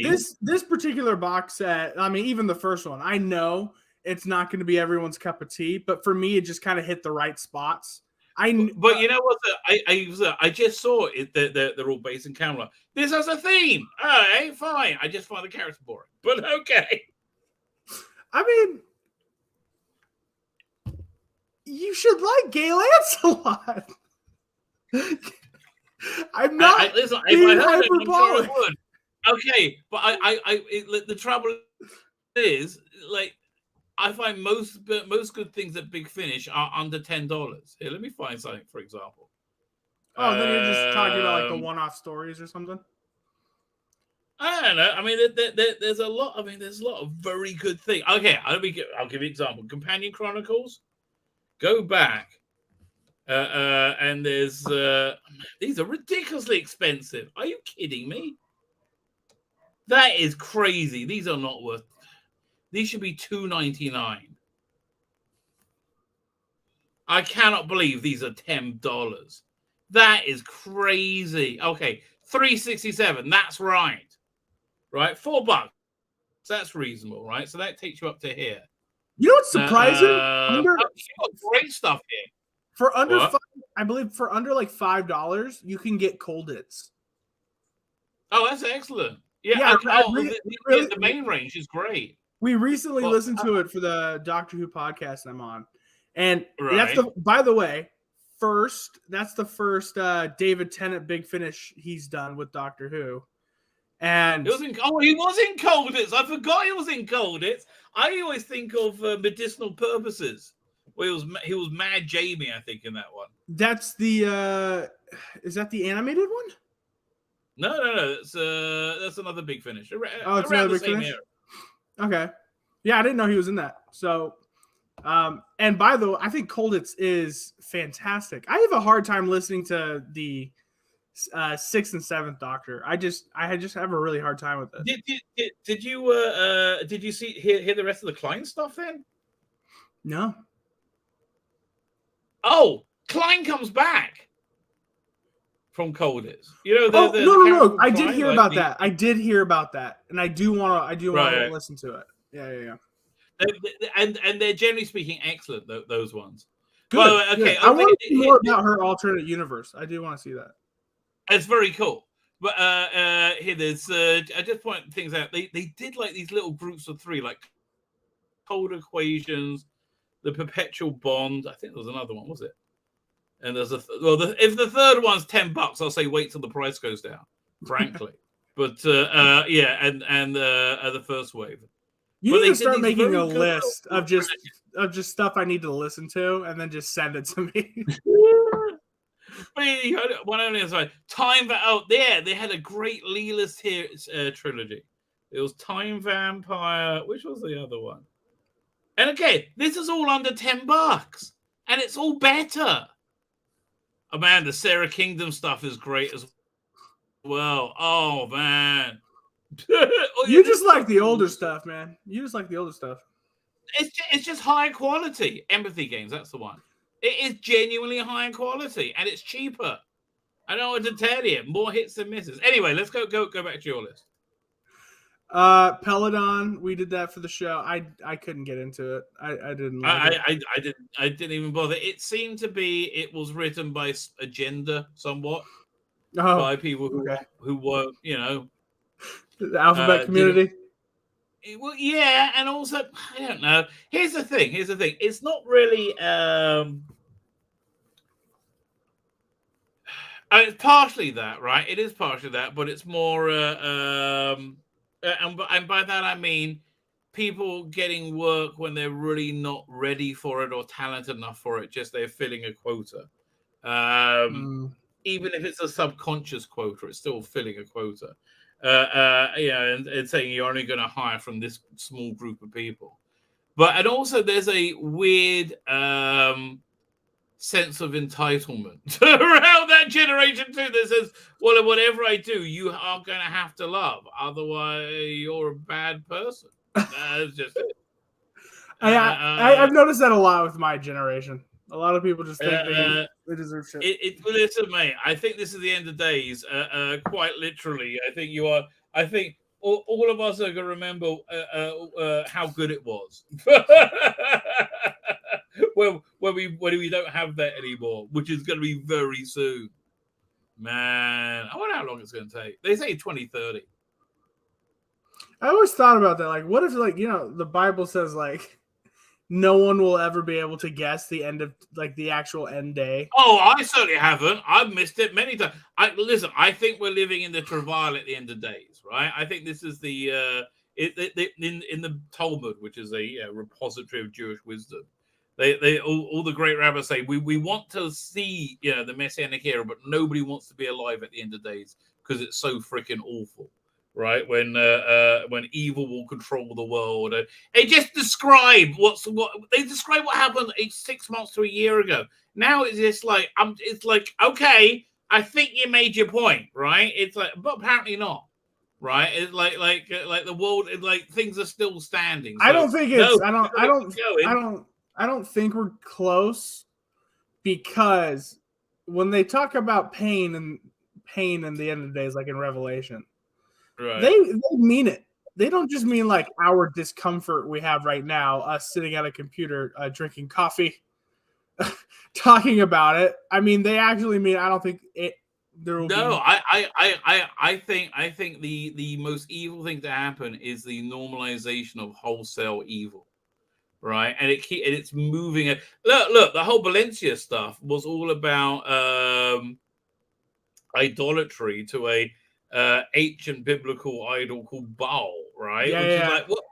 this particular box set. I mean, even the first one, I know it's not going to be everyone's cup of tea, but for me, it just kind of hit the right spots. But you know what? I just saw it. They're all based in Camelot. This has a theme. All right, fine. I just find the character boring, but okay. I mean, you should like Gay Lancelot. I'm not. Listen, being if I heard it, I'm sure I hyperbolic. would. Okay, but the trouble is, like, I find most good things at Big Finish are under $10. Here, let me find something, for example. Oh, then you're just talking about like the one-off stories or something. I don't know. I mean, there's a lot. I mean, there's a lot of very good things. Okay, I'll give you an example. Companion Chronicles. Go back, and there's these are ridiculously expensive. Are you kidding me? That is crazy. These are not worth. These should be $2.99. I cannot believe these are $10. That is crazy. Okay, $3.67. That's right. Right, $4. That's reasonable, right? So that takes you up to here. You know what's surprising? You got great stuff here. For under I believe for under like $5, you can get Colditz. Oh, that's excellent. Yeah, the main range is great. We recently listened to it for the Doctor Who podcast I'm on. And that's by the way, that's the first David Tennant Big Finish he's done with Doctor Who. And he was in Colditz. I forgot he was in Colditz. I always think of Medicinal Purposes. Well, he was Mad Jamie, I think, in that one. That's the is that the animated one? No. That's another Big Finish. It's another Big Finish. Okay. Yeah, I didn't know he was in that. So, and by the way, I think Colditz is fantastic. I have a hard time listening to the 6th and 7th Doctor. I just have a really hard time with it. Did you hear the rest of the Klein stuff then? No. Oh, Klein comes back from Colditz. You know, no. I did hear about that. I did hear about that, and I do want to listen to it. Yeah. And they're generally speaking excellent. Those ones. Good. Well, okay. I want to see more about her alternate universe. I do want to see that. It's very cool. But here, there's I just point things out. They did like these little groups of 3, like Cold Equations, the Perpetual Bond. I think there was another one, was it? And there's if the third one's $10, I'll say wait till the price goes down. Frankly, but and the first wave. You need to start making a list of just stuff I need to listen to, and then just send it to me. Time they had a great Leela's here trilogy. It was Time Vampire. Which was the other one? And again, this is all under $10, and it's all better. Oh man, the Sarah Kingdom stuff is great as well. Oh man. You just like the older stuff, man. You just like the older stuff. It's just high quality. Empathy Games, that's the one. It is genuinely high quality, and it's cheaper. I don't know what to tell you. More hits than misses. Anyway, let's go back to your list. Peladon, we did that for the show. I couldn't get into it. I didn't like it. I didn't even bother. It seemed to be it was written by agenda somewhat by people who were, you know, the alphabet community. Well, yeah, and also I don't know. Here's the thing. It's not really It's partially that, right? It is partially that, but it's more, and by that I mean people getting work when they're really not ready for it or talented enough for it. Just they're filling a quota. Even if it's a subconscious quota, it's still filling a quota. And saying you're only going to hire from this small group of people. And also there's a weird sense of entitlement around that generation too that says, well, whatever I do, you are going to have to love. Otherwise, you're a bad person. That's just it. I've noticed that a lot with my generation. A lot of people just think they deserve shit. Listen, mate, I think this is the end of days. Quite literally. I think all of us are going to remember how good it was. when we don't have that anymore, which is going to be very soon. Man, I wonder how long it's going to take. They say 2030. I always thought about that. Like, what if, like, the Bible says, like, no one will ever be able to guess the end of, like, the actual end day. Oh, I certainly haven't. I've missed it many times. I think we're living in the travail at the end of days, right? I think this is the in the Talmud, which is a repository of Jewish wisdom. They all the great rabbis say we want to see the Messianic era, but nobody wants to be alive at the end of days because it's so freaking awful. Right, when evil will control the world, they just describe what happened 6 months to a year ago. Now it's just like it's like, okay, I think you made your point, right? It's like, but apparently not, right? It's like the world, like things are still standing. So, I don't think it's. I don't think we're close, because when they talk about pain in the end of the days, like in Revelation. Right. They mean it. They don't just mean like our discomfort we have right now, us sitting at a computer, drinking coffee, talking about it. I mean, they actually mean. I don't think it. There will. No, I think the most evil thing to happen is the normalization of wholesale evil, right? And it's moving. Look, the whole Valencia stuff was all about idolatry to a ancient biblical idol called Baal, right? Yeah, which is like what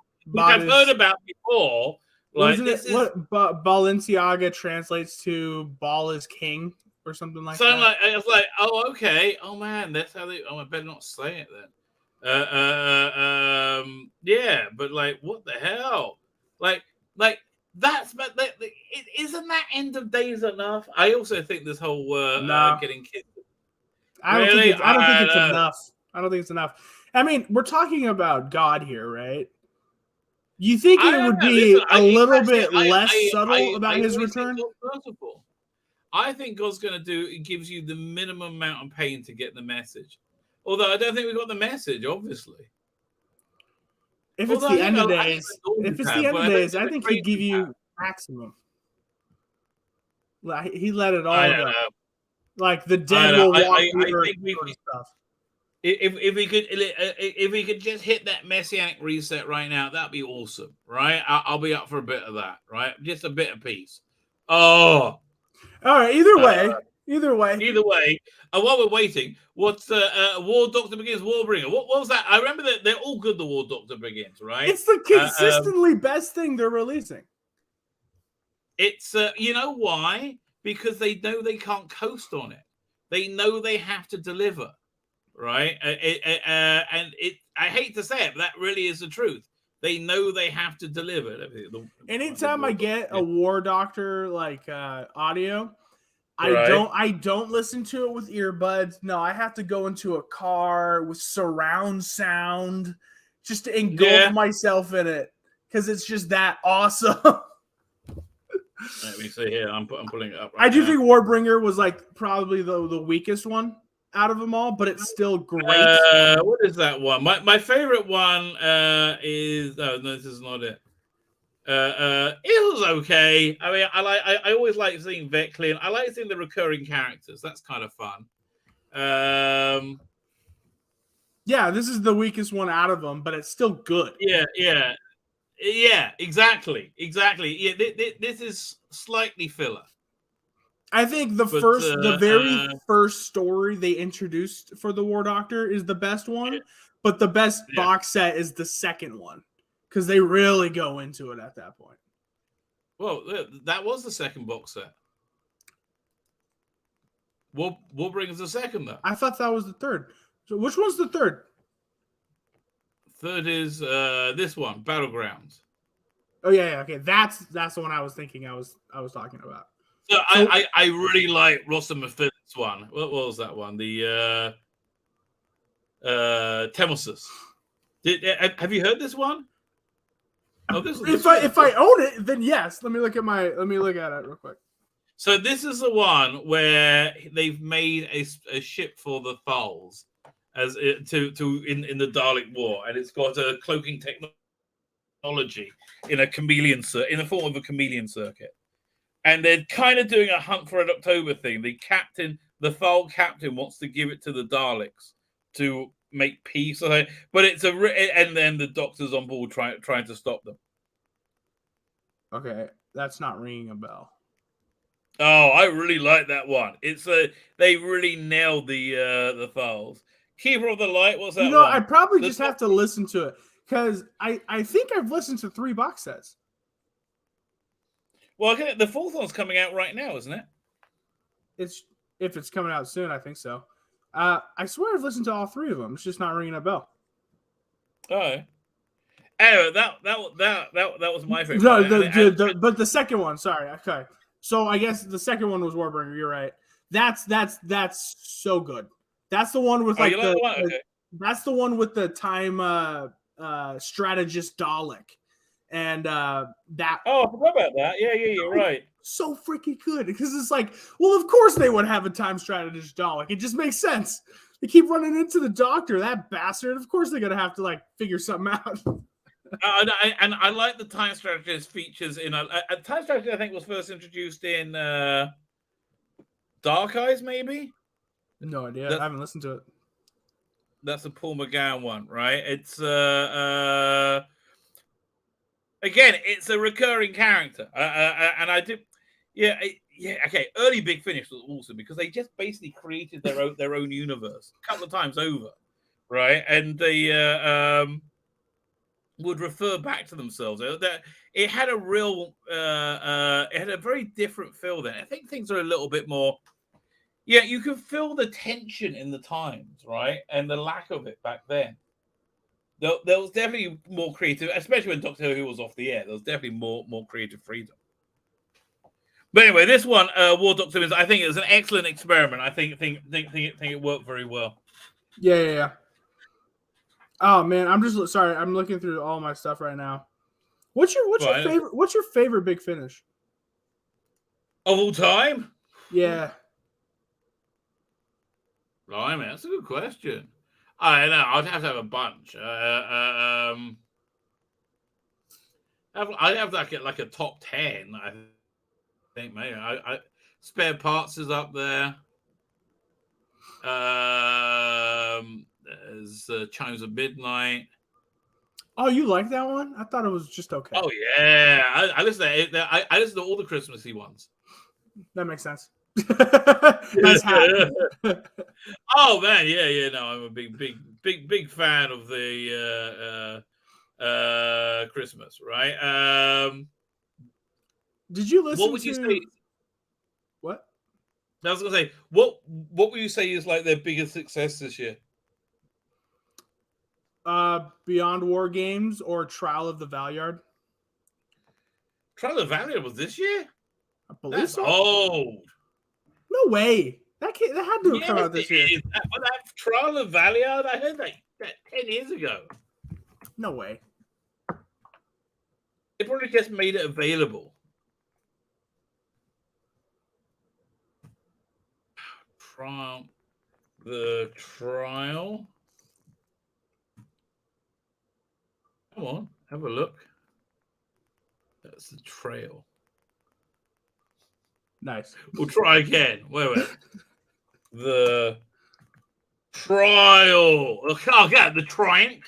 I've heard about before. Like what Balenciaga translates to Baal is king or something like that. Like I was like, oh, okay, oh man, that's how they. Oh, I better not say it then. Yeah, but like, what the hell? Like that's isn't that end of days enough? I also think this whole getting kids. I don't think it's enough. I don't think it's enough. I mean, we're talking about God here, right? You think it would be a little bit less subtle about his return? I think God's going to do. It gives you the minimum amount of pain to get the message. Although I don't think we've got the message, obviously. If it's the end of days, I think he'd give you maximum. Like, he let it all go. Like the dead will walk through stuff. If we could just hit that messianic reset right now, that'd be awesome, right? I'll be up for a bit of that, right? Just a bit of peace. Oh, all right. Either way. While we're waiting, what's War Doctor Begins, Warbringer? What was that? I remember that they're all good. The War Doctor Begins, right? It's the consistently best thing they're releasing. It's you know why? Because they know they can't coast on it. They know they have to deliver, right? And I hate to say it, but that really is the truth. They know they have to deliver. Anytime I get a War Doctor like audio, I don't listen to it with earbuds. No, I have to go into a car with surround sound just to engulf myself in it, because it's just that awesome. Let me see here. I'm pulling it up. I do think Warbringer was like probably the weakest one out of them all, but it's still great. What is that one? My favorite one is. Oh no, this is not it. It was okay. I mean, I always like seeing Vecklin. I like seeing the recurring characters. That's kind of fun. Yeah, this is the weakest one out of them, but it's still good. Yeah, exactly. Yeah, this is slightly filler. I think the very first story they introduced for the War Doctor is the best one, but the best box set is the second one because they really go into it at that point. Well, that was the second box set. What brings the second though? I thought that was the third. So which one's the third? Third is this one, Battlegrounds. Oh yeah, okay. That's the one I was thinking. I was talking about. So I really like Ross and Mephisto's one. What was that one? The Temosis. Have you heard this one? Oh, if I own it, then yes. Let me look at it real quick. So this is the one where they've made a ship for the Thals as in the Dalek War, and it's got a cloaking technology in the form of a chameleon circuit. And they're kind of doing a Hunt for an October thing. The Thal captain wants to give it to the Daleks to make peace. But and then the Doctor's on board trying to stop them. Okay, that's not ringing a bell. Oh, I really like that one. They really nailed the Thals. Keeper of the Light. What's that? You know, I probably just have to listen to it because I think I've listened to 3 box sets. Well, the fourth one's coming out right now, isn't it? If it's coming out soon, I think so. I swear I've listened to all 3 of them. It's just not ringing a bell. Oh. Anyway, that was my favorite. No, but the second one. Sorry. Okay. So I guess the second one was Warbringer. You're right. That's so good. That's the one with that's the one with the time strategist Dalek. And that. Oh, I forgot about that. Yeah, you're right. So freaking good because it's like, well, of course they would have a time strategist Dalek. It just makes sense. They keep running into the Doctor, that bastard. Of course they're gonna have to figure something out. And I like the time strategist features in a time strategist. I think was first introduced in Dark Eyes, maybe. No idea. I haven't listened to it. That's a Paul McGowan one, right? It's again, it's a recurring character, and I did, okay. Early Big Finish was awesome because they just basically created their own universe a couple of times over, right? And they would refer back to themselves. It had a real, it had a very different feel then. I think things are a little bit more. Yeah, you can feel the tension in the times, right, and the lack of it back then. There was definitely more creative, especially when Doctor Who was off the air. There was definitely more creative freedom. But anyway, this one, War Doctor, I think it was an excellent experiment. I think it worked very well. Yeah. Oh man, I'm just sorry. I'm looking through all my stuff right now. What's your favorite? What's your favorite Big Finish of all time? Yeah. Blimey, that's a good question. I don't know. I'd have to have a bunch. I'd have like a top 10. I think maybe. Spare Parts is up there. There's Chimes of Midnight. Oh, you like that one? I thought it was just okay. Oh yeah, I listen to it. I listen to all the Christmassy ones. That makes sense. Oh man, yeah. No, I'm a big fan of the Christmas, right? Did you listen? What would you say? What? I was gonna say, what would you say is like their biggest success this year? Beyond War Games or Trial of the Valyard? Trial of the Valyard was this year? I believe so. Old. No way. That had to have come out this year. That Trial of Valyard, I heard that 10 years ago. No way. They probably just made it available. The Trial. Come on, have a look. That's the Trail. Nice. We'll try again. Wait. The Trial. Oh, God, the Triumph.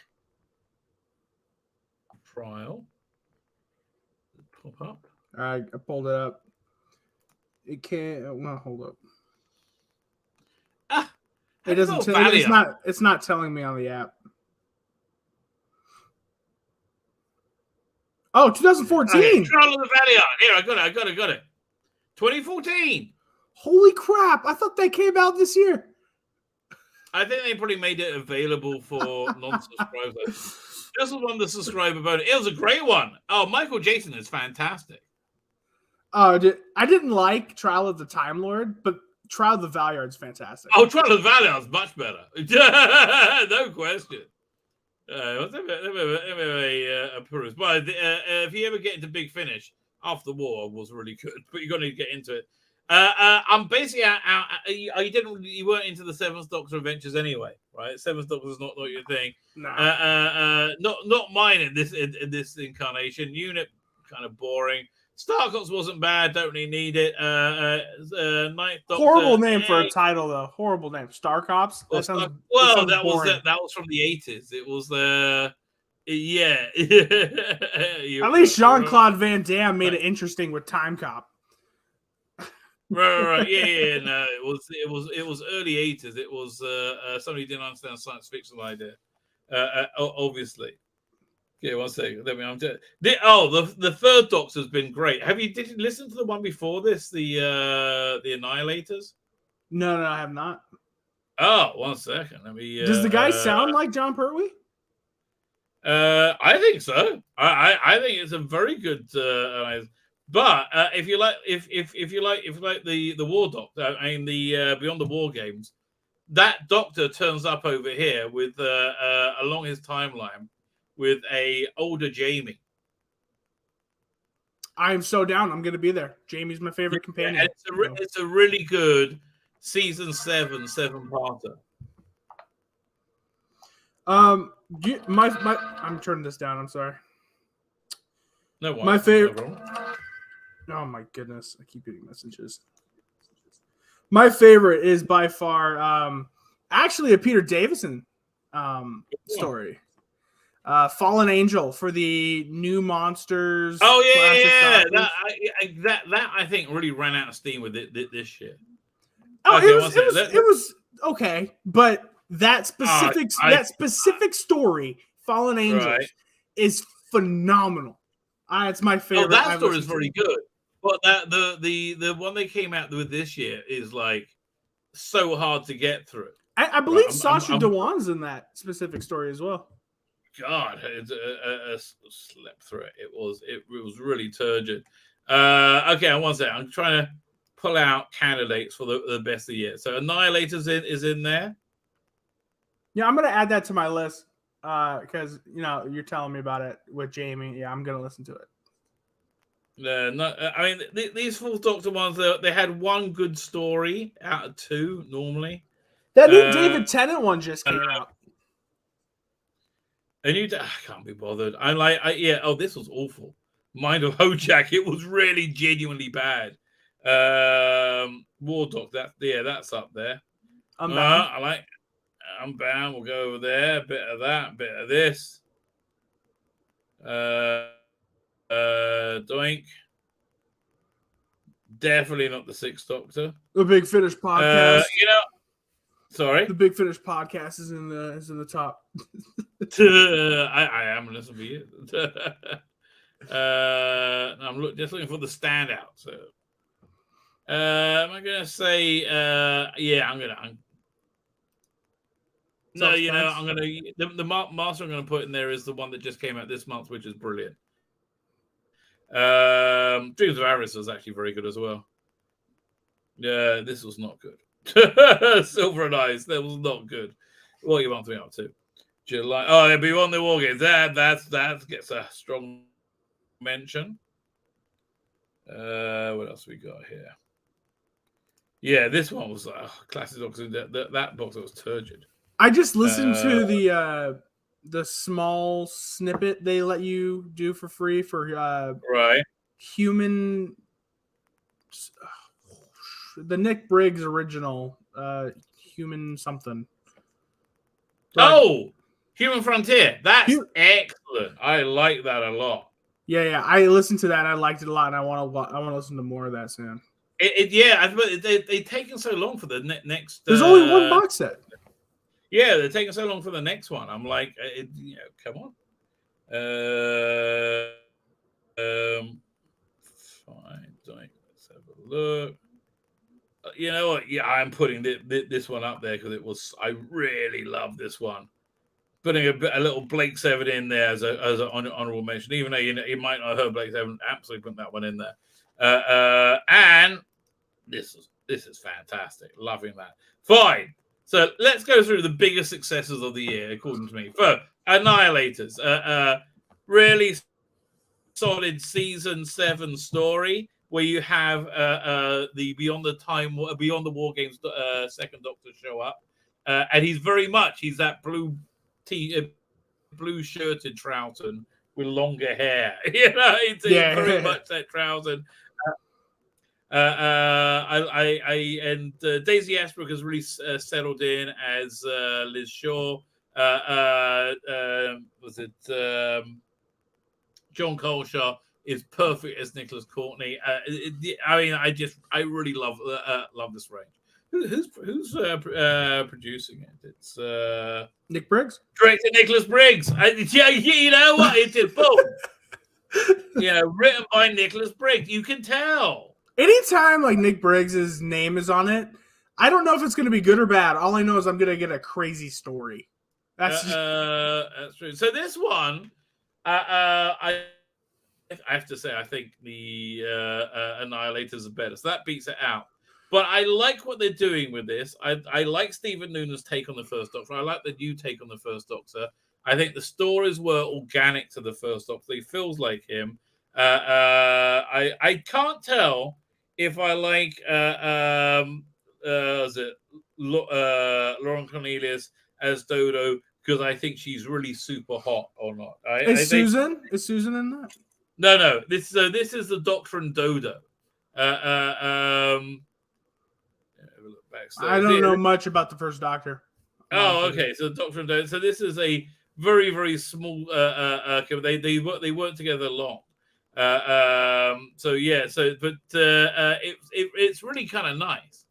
Trial. Pop up. I pulled it up. It can't. Well, hold up. Ah, It doesn't. It's not telling me on the app. Oh, 2014. Okay, Trial of the Valiant. Here, I got it. 2014. Holy crap! I thought they came out this year. I think they probably made it available for non-subscribers. This was one the subscriber bonus. It was a great one. Oh, Michael Jason is fantastic. I didn't like Trial of the Time Lord, but Trial of the Valiant is fantastic. Oh, Trial of the Valiant is much better. No question. But if you ever get into Big Finish, After the War was really good, but you're going to get into it. I'm basically out. You weren't into the Seventh Doctor adventures anyway, right? Seventh Doctor is not your thing. No. Not mine in this incarnation. Unit kind of boring. Starcops wasn't bad. Don't really need it. Ninth Doctor. Horrible name for a title, though. Horrible name. Starcops. That was from the 80s. It was yeah. At least Jean-Claude Van Damme made it interesting with Time Cop. Right. Yeah. No, it was early 80s. It was somebody didn't understand science fiction idea. Obviously. Yeah, 1 second. The third Doctor's been great. Did you listen to the one before this? The Annihilators? No, I have not. Oh, 1 second. Let me. Does the guy sound like John Pertwee? I think so. I think it's a very good. But if you like the War Doctor, the Beyond the War games, that Doctor turns up over here with along his timeline with a older Jamie. I'm so down. I'm going to be there. Jamie's my favorite companion. It's a really good season 7-parter. I'm turning this down. I'm sorry. No one. My favorite. Oh my goodness! I keep getting messages. My favorite is by far, actually, a Peter Davison story. Fallen Angel for the New Monsters. Oh yeah. That I think really ran out of steam with this year. Oh, okay, it was okay, but that specific story, Fallen Angels, is phenomenal. It's my favorite. Oh, that story is very good. But the one they came out with this year is like so hard to get through. I believe Sacha Dhawan's in that specific story as well. God, I slept through it. It was really turgid. Okay, 1 second. I'm trying to pull out candidates for the best of the year. So Annihilators is in there. Yeah, I'm gonna add that to my list because you're telling me about it with Jamie. Yeah, I'm gonna listen to it. These Fourth Doctor ones, they had one good story out of 2 normally. That new David Tennant one just came out. I can't be bothered. This was awful. Mind of Hojak, it was really genuinely bad. War Doctor, that's up there. I'm bound. I'm bound. We'll go over there. A bit of that, bit of this. Doink. Definitely not the Sixth Doctor. The Big Finish podcast. Sorry. The Big Finish podcast is in the top. I am listening for you. I'm just looking for the standout. So, am I going to say? I'm going to. I'm going to. The master I'm going to put in there is the one that just came out this month, which is brilliant. Dreams of Aris was actually very good as well. Yeah, this was not good. Silver and Eyes, that was not good. What you want me up to? July. Oh, it'll be on the War Games. That gets a strong mention. What else we got here? Yeah, this one was classic Doctor. That box was turgid. I just listened to the small snippet they let you do for free for human. The Nick Briggs original, human something. Human Frontier. That's excellent. I like that a lot. Yeah. I listened to that. I liked it a lot, and I want to listen to more of that soon. They've taken so long for the next. There's only one box set. Yeah, they're taking so long for the next one. I'm like, come on. Fine. Let's have a look. You know what? Yeah, I'm putting this one up there because I really love this one. Putting a little Blake Seven in there as an honorable mention, even though you might not have heard Blake Seven. Absolutely put that one in there. And this is fantastic. Loving that. Fine. So let's go through the biggest successes of the year, according to me. First, Annihilators. Really solid season 7 story where you have the Beyond the War Games second Doctor show up, and he's that blue shirted Troughton with longer hair. It's very much that Troughton. Daisy Ashbrook has really settled in as Liz Shaw. John Coleshaw is perfect as Nicholas Courtney. I really love this range. Who's producing it? It's Nick Briggs, director Nicholas Briggs. You know what? It did both. Written by Nicholas Briggs. You can tell. Anytime like Nick Briggs' name is on it, I don't know if it's going to be good or bad. All I know is I'm going to get a crazy story. That's true. So this one, I have to say, I think the Annihilators are better. So that beats it out. But I like what they're doing with this. I like Stephen Noonan's take on the first Doctor. I like the new take on the first Doctor. I think the stories were organic to the first Doctor. He feels like him. I can't tell if I like Lauren Cornelius as Dodo because I think she's really super hot or not. Is Susan in that? No. This is the Doctor and Dodo. I don't know much about the first Doctor. Oh, okay. So Doctor and Dodo. So this is a very, very small. They weren't together long. It's really kind of nice.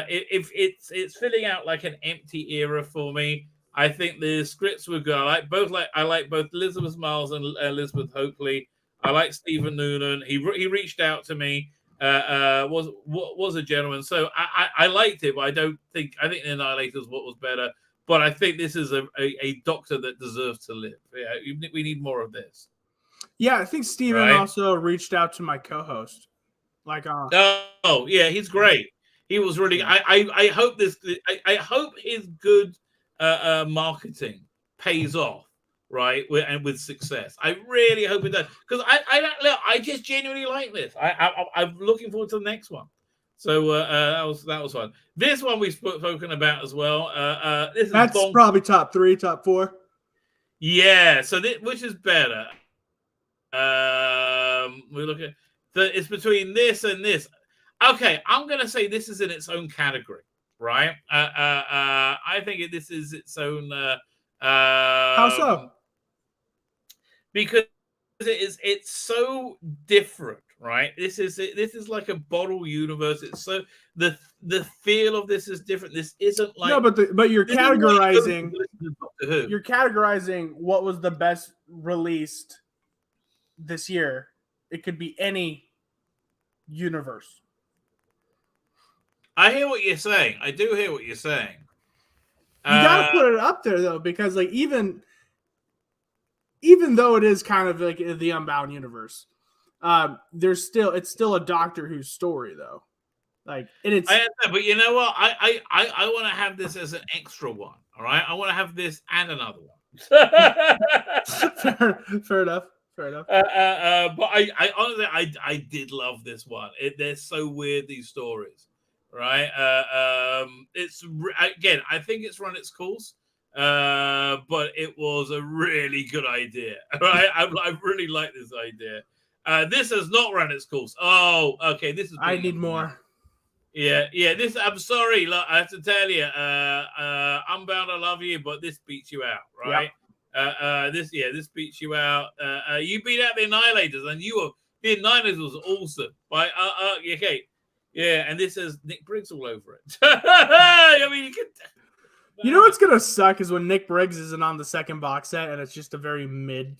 It's filling out like an empty era for me. I think the scripts were good. I like both Elizabeth Miles and Elizabeth Hopley. I like Stephen Noonan. He reached out to me. Was a gentleman. So I liked it, but I think the Annihilators was better. But I think this is a Doctor that deserves to live. Yeah, we need more of this. Yeah, I think Steven also reached out to my co-host. He's great. He was really. I hope this. I hope his good marketing pays off, right? And with success. I really hope it does because I just genuinely like this. I'm looking forward to the next one. So that was fun. This one we've spoken about as well. That's probably top 3, top 4. Yeah. So which is better? We look at it's between this and this. Okay, I'm gonna say this is in its own category, right? I think this is its own. How so? Because it's so different, right? This is like a bottle universe. It's so the feel of this is different. This isn't like but you're categorizing. You're categorizing what was the best released this year. It could be any universe. I hear what you're saying. I do hear what you're saying. You gotta put it up there though, because like even though it is kind of like the Unbound universe, it's still a Doctor Who story though. Like but you know what? I want to have this as an extra one. All right, I want to have this and another one. Fair enough. But I honestly I did love this one. They're so weird, these stories, right? It's again, I think it's run its course, but it was a really good idea, right? I really like this idea. This has not run its course. Oh, okay. This is. I need more. Yeah. This. I'm sorry. Look, I have to tell you, Unbound, I love you, but this beats you out, right? Yep. This beats you out. You beat out the Annihilators, and the Annihilators was awesome. Right? Okay. Yeah, and this has Nick Briggs all over it. I mean, you can. You know what's gonna suck is when Nick Briggs isn't on the second box set and it's just a very mid.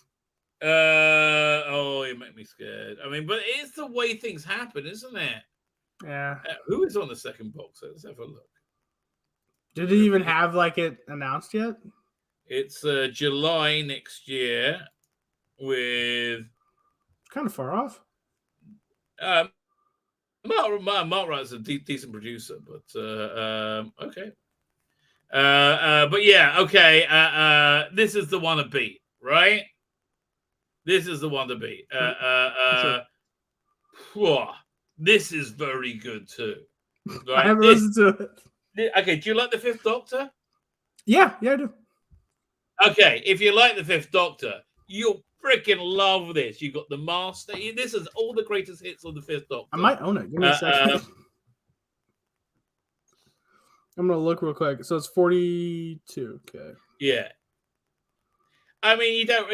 Oh, you make me scared. I mean, but it's the way things happen, isn't it? Yeah. Who is on the second box set? Let's have a look. Did it even have like it announced yet? It's July next year with. It's kind of far off. Mark Wright's a decent producer, but okay. But yeah, okay. This is the one to beat, right? This is the one to beat. This is very good too. Right? I haven't listened to it. Okay, do you like the Fifth Doctor? Yeah, I do. Okay, if you like the Fifth Doctor, you'll freaking love this. You got the Master. This is all the greatest hits of the Fifth Doctor. I might own it. Give me a second. I'm gonna look real quick. So it's 42. Okay. Yeah. I mean, you don't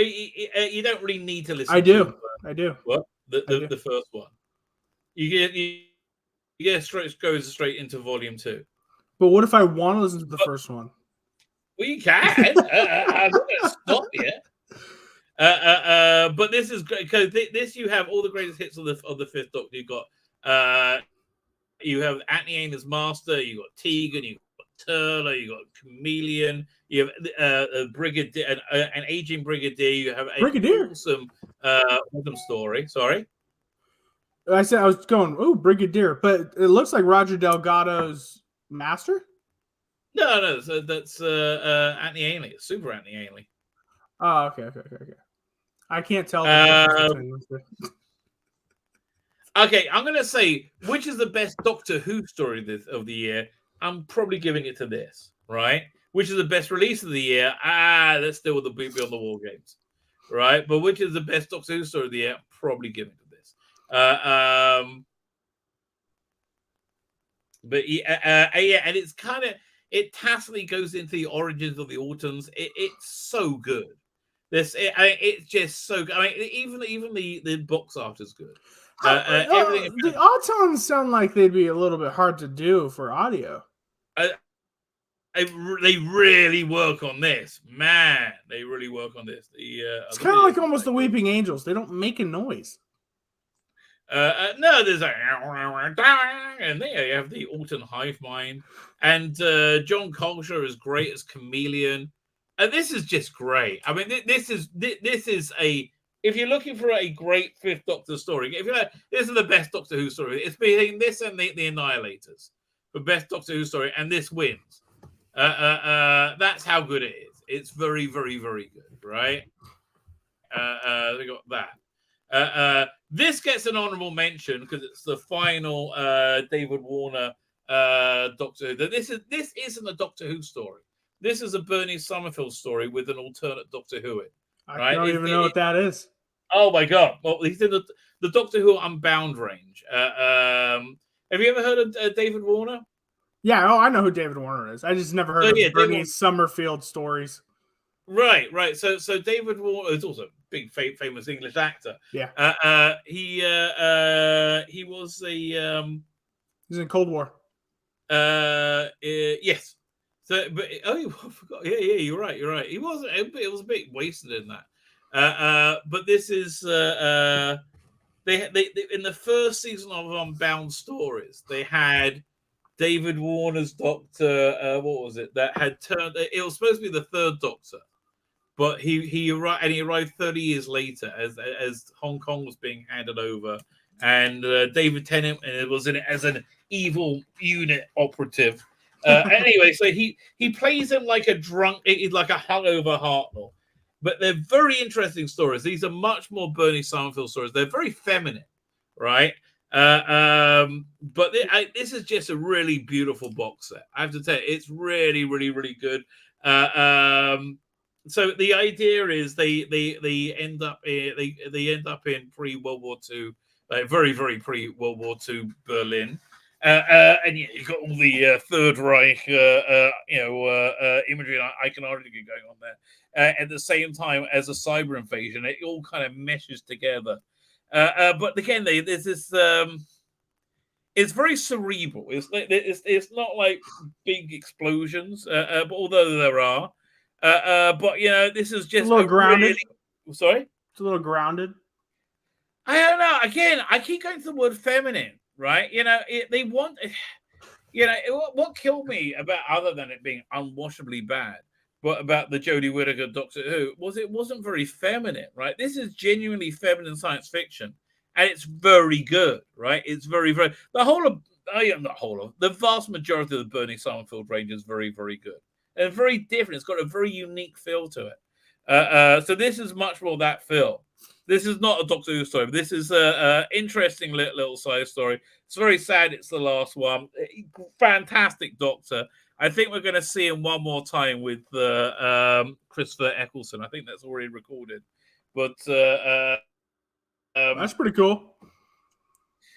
really need to listen. I do. What the first one? You get straight into volume 2. But what if I want to listen to the first one? Well, you can. I'm not going to stop you. But this is great because this you have all the greatest hits of the Fifth Doctor. You've got you have Anthony Ainer's Master. You got Tegan. You got Turler. You got Chameleon. You have a Brigadier, an aging Brigadier. You have a Brigadier. Awesome story. Sorry. I said I was going, oh, Brigadier, but it looks like Roger Delgado's Master. No, so that's Anthony Ainley, Super Anthony Ainley. Oh, okay. I can't tell. Okay, I'm gonna say which is the best Doctor Who story of the year. I'm probably giving it to this, right? Which is the best release of the year? That's still the Beyond the Wall games, right? But which is the best Doctor Who story of the year? I'm probably giving it to this. But yeah, and it's kind of it tacitly goes into the origins of the Autons. It's so good. It's just so good. I mean, even the box art is good. Everything. The Autons sound like they'd be a little bit hard to do for audio. They really work on this, man. They really work on this. It's kind of like almost the Weeping Angels. They don't make a noise. No, there's and there you have the Alton hive mind, and John Culture is great as Chameleon. And this is just great. I mean, this is a. If you're looking for a great Fifth Doctor story, if you're like, this is the best Doctor Who story. It's between this and the Annihilators for best Doctor Who story, and this wins. That's how good it is. It's very, very, very good, right? They got that. This gets an honorable mention because it's the final David Warner Doctor Who. This isn't a Doctor Who story. This is a Bernie Summerfield story with an alternate Doctor Who in. I don't even know what that is. Oh my god! Well, he's in the Doctor Who Unbound range. Have you ever heard of David Warner? Yeah, I know who David Warner is. I just never heard of Bernie Summerfield stories. Right. So David Warner is also a big famous English actor. Yeah. He was a he's in Cold War. Yes. So, but I forgot. Yeah, you're right. He wasn't. It was a bit wasted in that. But this is they in the first season of Unbound Stories, they had David Warner's Doctor. What was it that had turned? It was supposed to be the third Doctor, but he arrived 30 years later as Hong Kong was being handed over, and David Tennant was in it as an evil unit operative. Anyway, so he plays him like a drunk, like a hungover Hartnell. But they're very interesting stories. These are much more Bernie Summerfield stories. They're very feminine, right? But this is just a really beautiful box set. I have to tell you, it's really, really, really good. So the idea is they end up in pre-World War II, very, very pre-World War II Berlin. And you've got all the Third Reich, imagery and iconography going on there. At the same time as a cyber invasion, it all kind of meshes together. But again, there's this. it's very cerebral. It's not like big explosions, but although there are, but this is just a little grounded. Sorry, it's a little grounded. I don't know. Again, I keep going to the word feminine, right? They want, what killed me about, other than it being unwashably bad, but about the Jodie Whittaker Doctor Who, was it wasn't very feminine, right? This is genuinely feminine science fiction, and it's very good, right? It's very, very, the vast majority of the Burning Summerfield range is very, very good. And very different. It's got a very unique feel to it. So this is much more that feel. This is not a Doctor Who story. This is an interesting little side story. It's very sad it's the last one. Fantastic Doctor. I think we're going to see him one more time with Christopher Eccleston. I think that's already recorded. But that's pretty cool.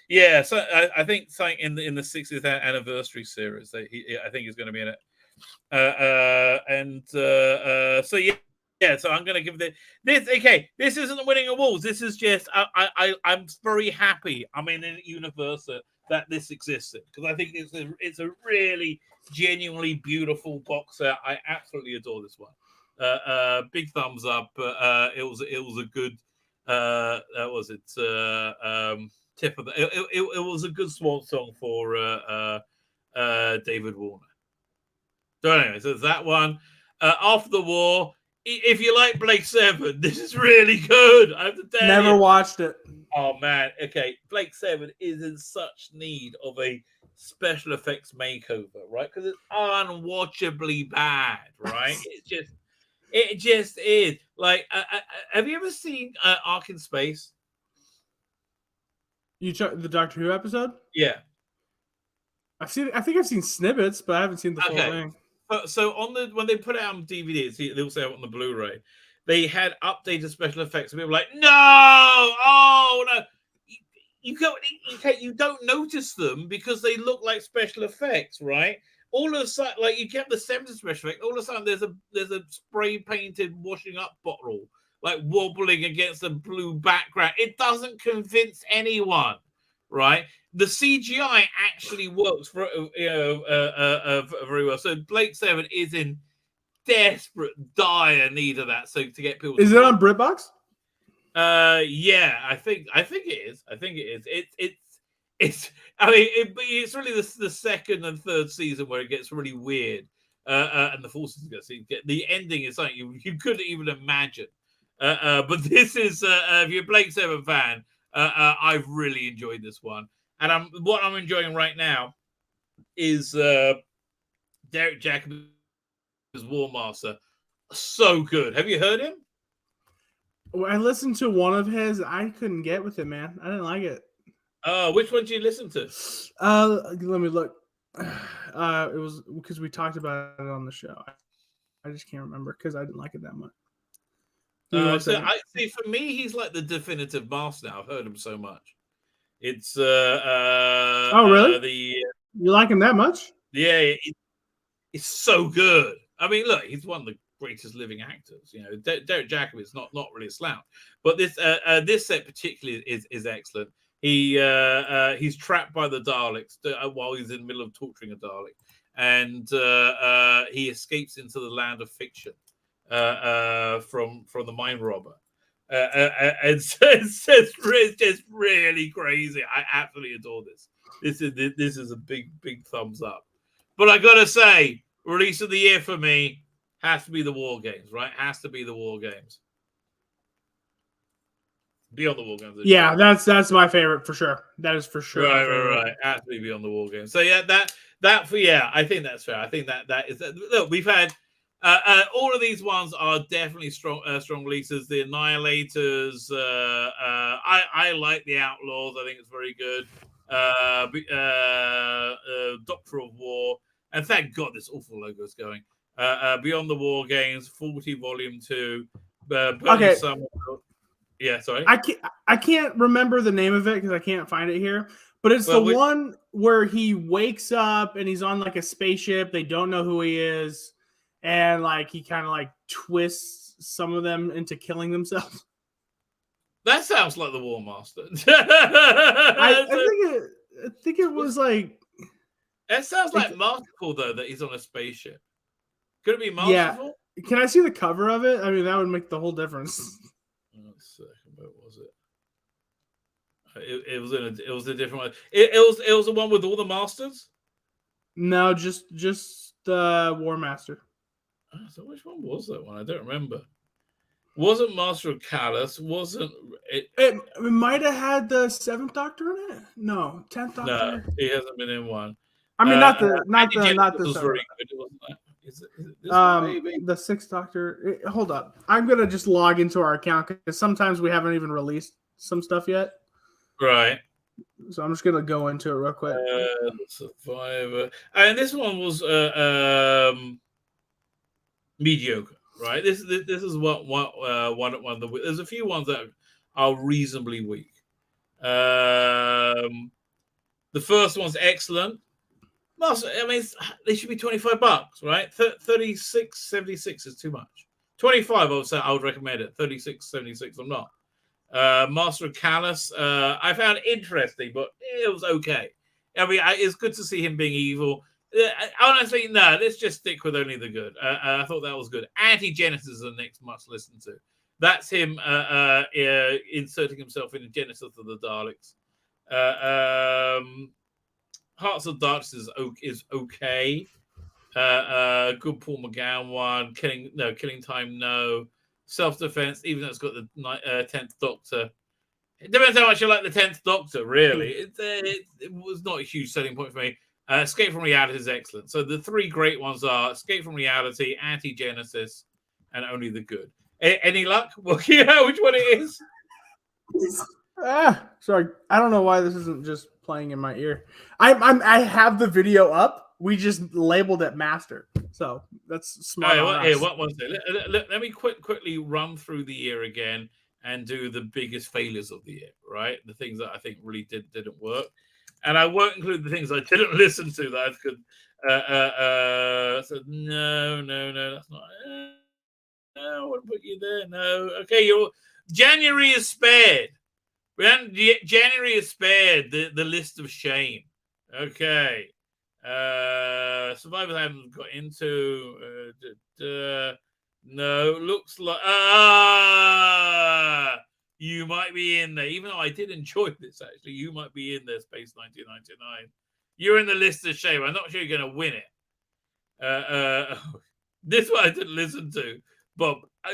Yeah, so I think something in the 60th anniversary series. I think he's going to be in it. So yeah. So I'm going to give this. Okay, this isn't winning awards. This is just I'm very happy. I'm in a universe that this existed, because I think it's a really genuinely beautiful box set. I absolutely adore this one. Big thumbs up. It was a good. Tip of it was a good swan song for David Warner. So anyway, so that one. After the War. If you like Blake 7, this is really good. I have to tell you. Never watched it. Oh man, okay. Blake 7 is in such need of a special effects makeover, right? Because it's unwatchably bad, right? it just is. Like, have you ever seen Ark in Space? The Doctor Who episode? Yeah, I think I've seen snippets, but I haven't seen the full thing. So when they put it out on DVDs, they also have it on the Blu-ray. They had updated special effects, and people were like, "No, oh no!" You don't notice them because they look like special effects, right? All of a sudden, like you get the 70s special effect. All of a sudden, there's a spray painted washing up bottle like wobbling against a blue background. It doesn't convince anyone, right? The CGI actually works very well. So Blake 7 is in desperate, dire need of that. So to get people, is it on BritBox? Yeah, I think it is. It's. I mean, it's really the second and third season where it gets really weird, and the fourth season the ending is something you couldn't even imagine. But this is if you're a Blake 7 fan, I've really enjoyed this one. And what I'm enjoying right now is Derek Jacobi as War Master. So good. Have you heard him? Well, I listened to one of his. I couldn't get with it, man. I didn't like it. Which one did you listen to? Let me look. It was because we talked about it on the show. I just can't remember because I didn't like it that much. So I see. For me, he's like the definitive master now. I've heard him so much. It's oh really? You like him that much? Yeah, it's so good. I mean, look, he's one of the greatest living actors. You know, Derek Jacobi is not really a slouch, but this set particularly is excellent. He's trapped by the Daleks while he's in the middle of torturing a Dalek, and he escapes into the land of fiction from the mine robber. And so it's just really crazy. I absolutely adore this. This is a big thumbs up. But I gotta say, release of the year for me has to be the War Games, right? Has to be the War Games. Beyond the War Games. Yeah, that's my favorite for sure. That is for sure. Right. Has to be Beyond the War Games. So yeah, I think that's fair. I think that is. Look, we've had. All of these ones are definitely strong releases. The Annihilators, I like the Outlaws. I think it's very good. Doctor of War, and thank God this awful logo is going. Beyond the War Games, 40 Volume 2. Okay. Yeah, sorry. I can't remember the name of it because I can't find it here. But it's one where he wakes up and he's on like a spaceship. They don't know who he is. And like he kind of like twists some of them into killing themselves. That sounds like the War Master. I think it was like. It sounds like Masterful though that he's on a spaceship. Could it be Masterful? Yeah. Can I see the cover of it? I mean, that would make the whole difference. What was it? It was a different one. It was the one with all the masters. No, just War Master. So which one was that one? I don't remember. Wasn't Master of Callus? Wasn't it? It might have had the 7th Doctor in it. No, 10th Doctor. No, he hasn't been in one. I mean, not the was 7th. very good, wasn't that? Is it this one, maybe? The 6th Doctor. Hold up, I'm gonna just log into our account because sometimes we haven't even released some stuff yet. Right. So I'm just gonna go into it real quick. Survivor, and this one was mediocre. Right. This is what one of the. There's a few ones that are reasonably weak. The first one's excellent. I mean, they should be $25, right? 36.76 is too much. 25, I would say I would recommend it. 36.76, I'm not. Master of Callus, I found interesting, but it was okay. I mean, it's good to see him being evil. Honestly, no, let's just stick with only the good. I thought that was good. Anti-Genesis is the next must listen to. That's him inserting himself in the Genesis of the Daleks. Hearts of Darkness is okay. Good Paul McGowan one. Killing Time, no. Self-defense, even though it's got the 10th Doctor. It depends how much you like the 10th Doctor, really. It was not a huge selling point for me. Escape from Reality is excellent. So the three great ones are Escape from Reality, Anti-Genesis, and Only the Good. Any luck? Well, you know which one it is? Sorry. I don't know why this isn't just playing in my ear. I have the video up. We just labeled it Master. So that's smart. What was it? Let me quickly run through the year again and do the biggest failures of the year, right? The things that I think really didn't work. And I won't include the things I didn't listen to that I could. So no, that's not. No, I wouldn't put you there. No, okay. January is spared. January is spared. The list of shame. Okay. Survivors I haven't got into. No, looks like you might be in there, even though I did enjoy this, actually. You might be in there, Space 1999. You're in the list of shame. I'm not sure you're going to win it. This one I didn't listen to, but I've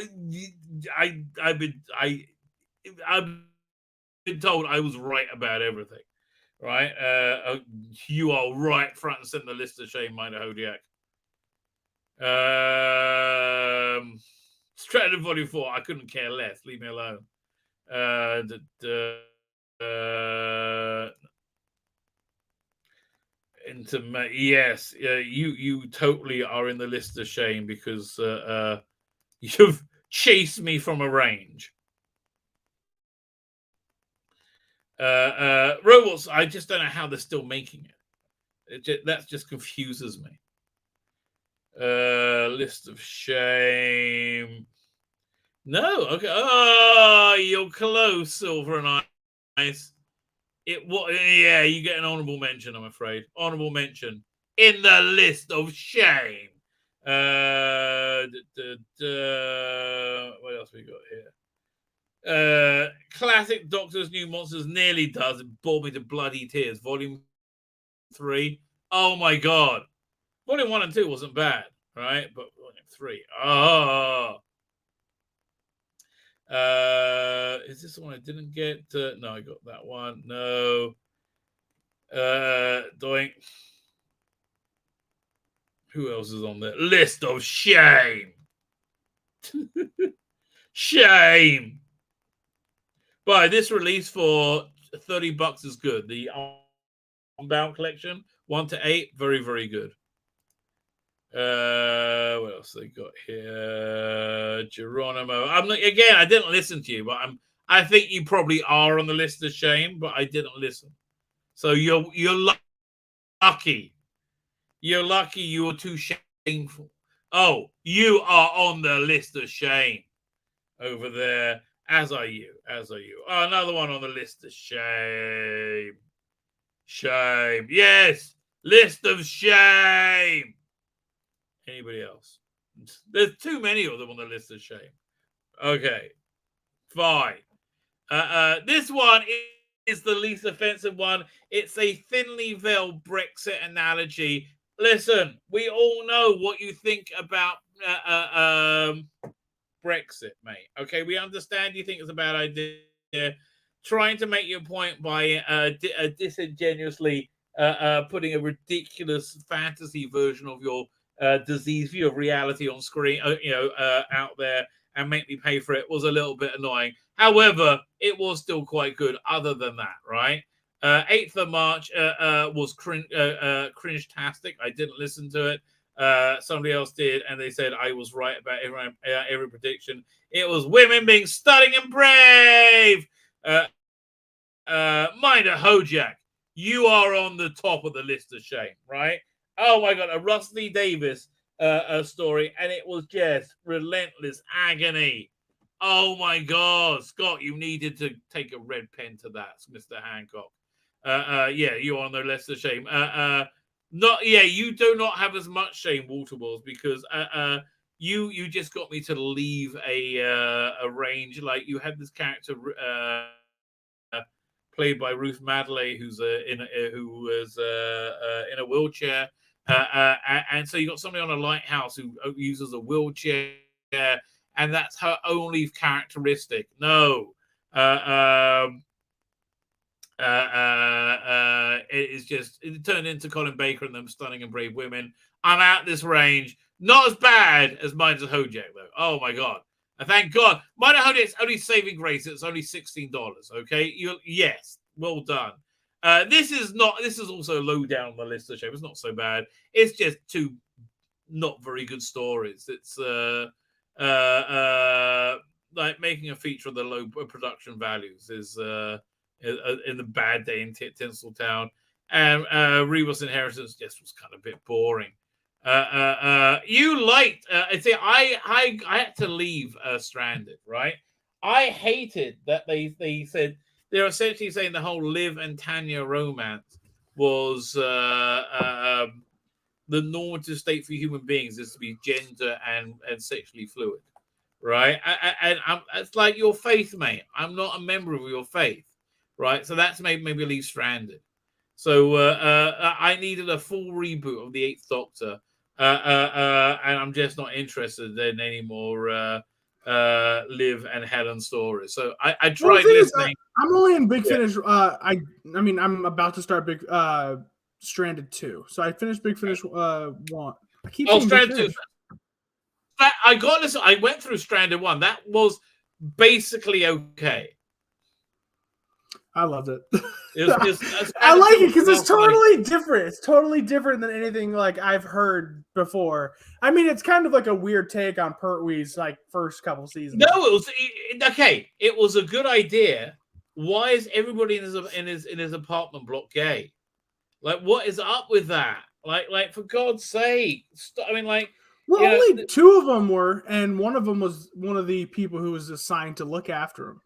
been told I was right about everything, right? You are right front and center list of shame, Minor Hodiak. Stranded Volume 4, I couldn't care less. Leave me alone. Yes, you totally are in the list of shame because you've chased me from a range. Robots, I just don't know how they're still making it. That just confuses me. List of shame. No, okay. Oh, you're close, Silver and Ice. Yeah, you get an honorable mention, I'm afraid. Honorable mention in the list of shame. What else we got here? Classic Doctor's New Monsters nearly does. It bored me to bloody tears. Volume 3. Oh my god. Volume 1 and 2 wasn't bad, right? But Volume 3. Oh. Is this the one I didn't get? No, I got that one. No. Doink. Who else is on there? List of shame. Shame. But this release for $30 is good. The Unbound collection, 1 to 8, very, very good. What else they got here? Geronimo. I didn't listen to you, but I think you probably are on the list of shame, but I didn't listen. So you're lucky. You're lucky you were too shameful. Oh, you are on the list of shame over there. As are you. Oh, another one on the list of shame. Shame. Yes. List of shame. Anybody else? There's too many of them on the list of shame. Okay. Fine. This one is the least offensive one. It's a thinly veiled Brexit analogy. Listen, we all know what you think about Brexit, mate. Okay, we understand you think it's a bad idea. Trying to make your point by disingenuously putting a ridiculous fantasy version of your disease view of reality on screen, out there, and make me pay for it was a little bit annoying. However, it was still quite good. Other than that, right? 8th of March was cringe-tastic. I didn't listen to it. Somebody else did, and they said I was right about every prediction. It was women being stunning and brave. Minor Hojak, you are on the top of the list of shame, right? Oh my God, a Rusty Davis story, and it was just relentless agony. Oh my God, Scott, you needed to take a red pen to that, Mr. Hancock. Yeah, you're on the list of shame. You do not have as much shame, Waterballs, because you just got me to leave a range. Like, you had this character played by Ruth Madeley, who was in a wheelchair, and so you got somebody on a lighthouse who uses a wheelchair, and that's her only characteristic. No. It turned into Colin Baker and them stunning and brave women. I'm out this range. Not as bad as Minds of Hojak, though. Oh my God. Thank God. Minds of Hojak's only saving grace. It's only $16. Okay. Yes. Well done. This is also low down on the list of shows. It's not so bad. It's just two not very good stories. It's like making a feature of the low production values is in the bad day in Tinseltown, and Reba's Inheritance just was kind of a bit boring. You liked I had to leave Stranded, right? I hated that they said they're essentially saying the whole Liv and Tanya romance was the normative state for human beings is to be gender and sexually fluid, right? And it's like your faith, mate. I'm not a member of your faith. Right, so that's maybe leave Stranded. So I needed a full reboot of the 8th Doctor, and I'm just not interested in any more Liv and Helen stories. So I tried listening. I'm only in Big Finish. I mean, I'm about to start Big Stranded 2. So I finished Big Finish 1. I keep saying Stranded 2. I went through Stranded 1. That was basically okay. I loved it. I like it because it's totally different. It's totally different than anything like I've heard before. I mean, it's kind of like a weird take on Pertwee's like first couple seasons. No, it was okay. It was a good idea. Why is everybody in his apartment block gay? Like, what is up with that? Like for God's sake! I mean, like. Well, only 2 of them were, and one of them was one of the people who was assigned to look after him.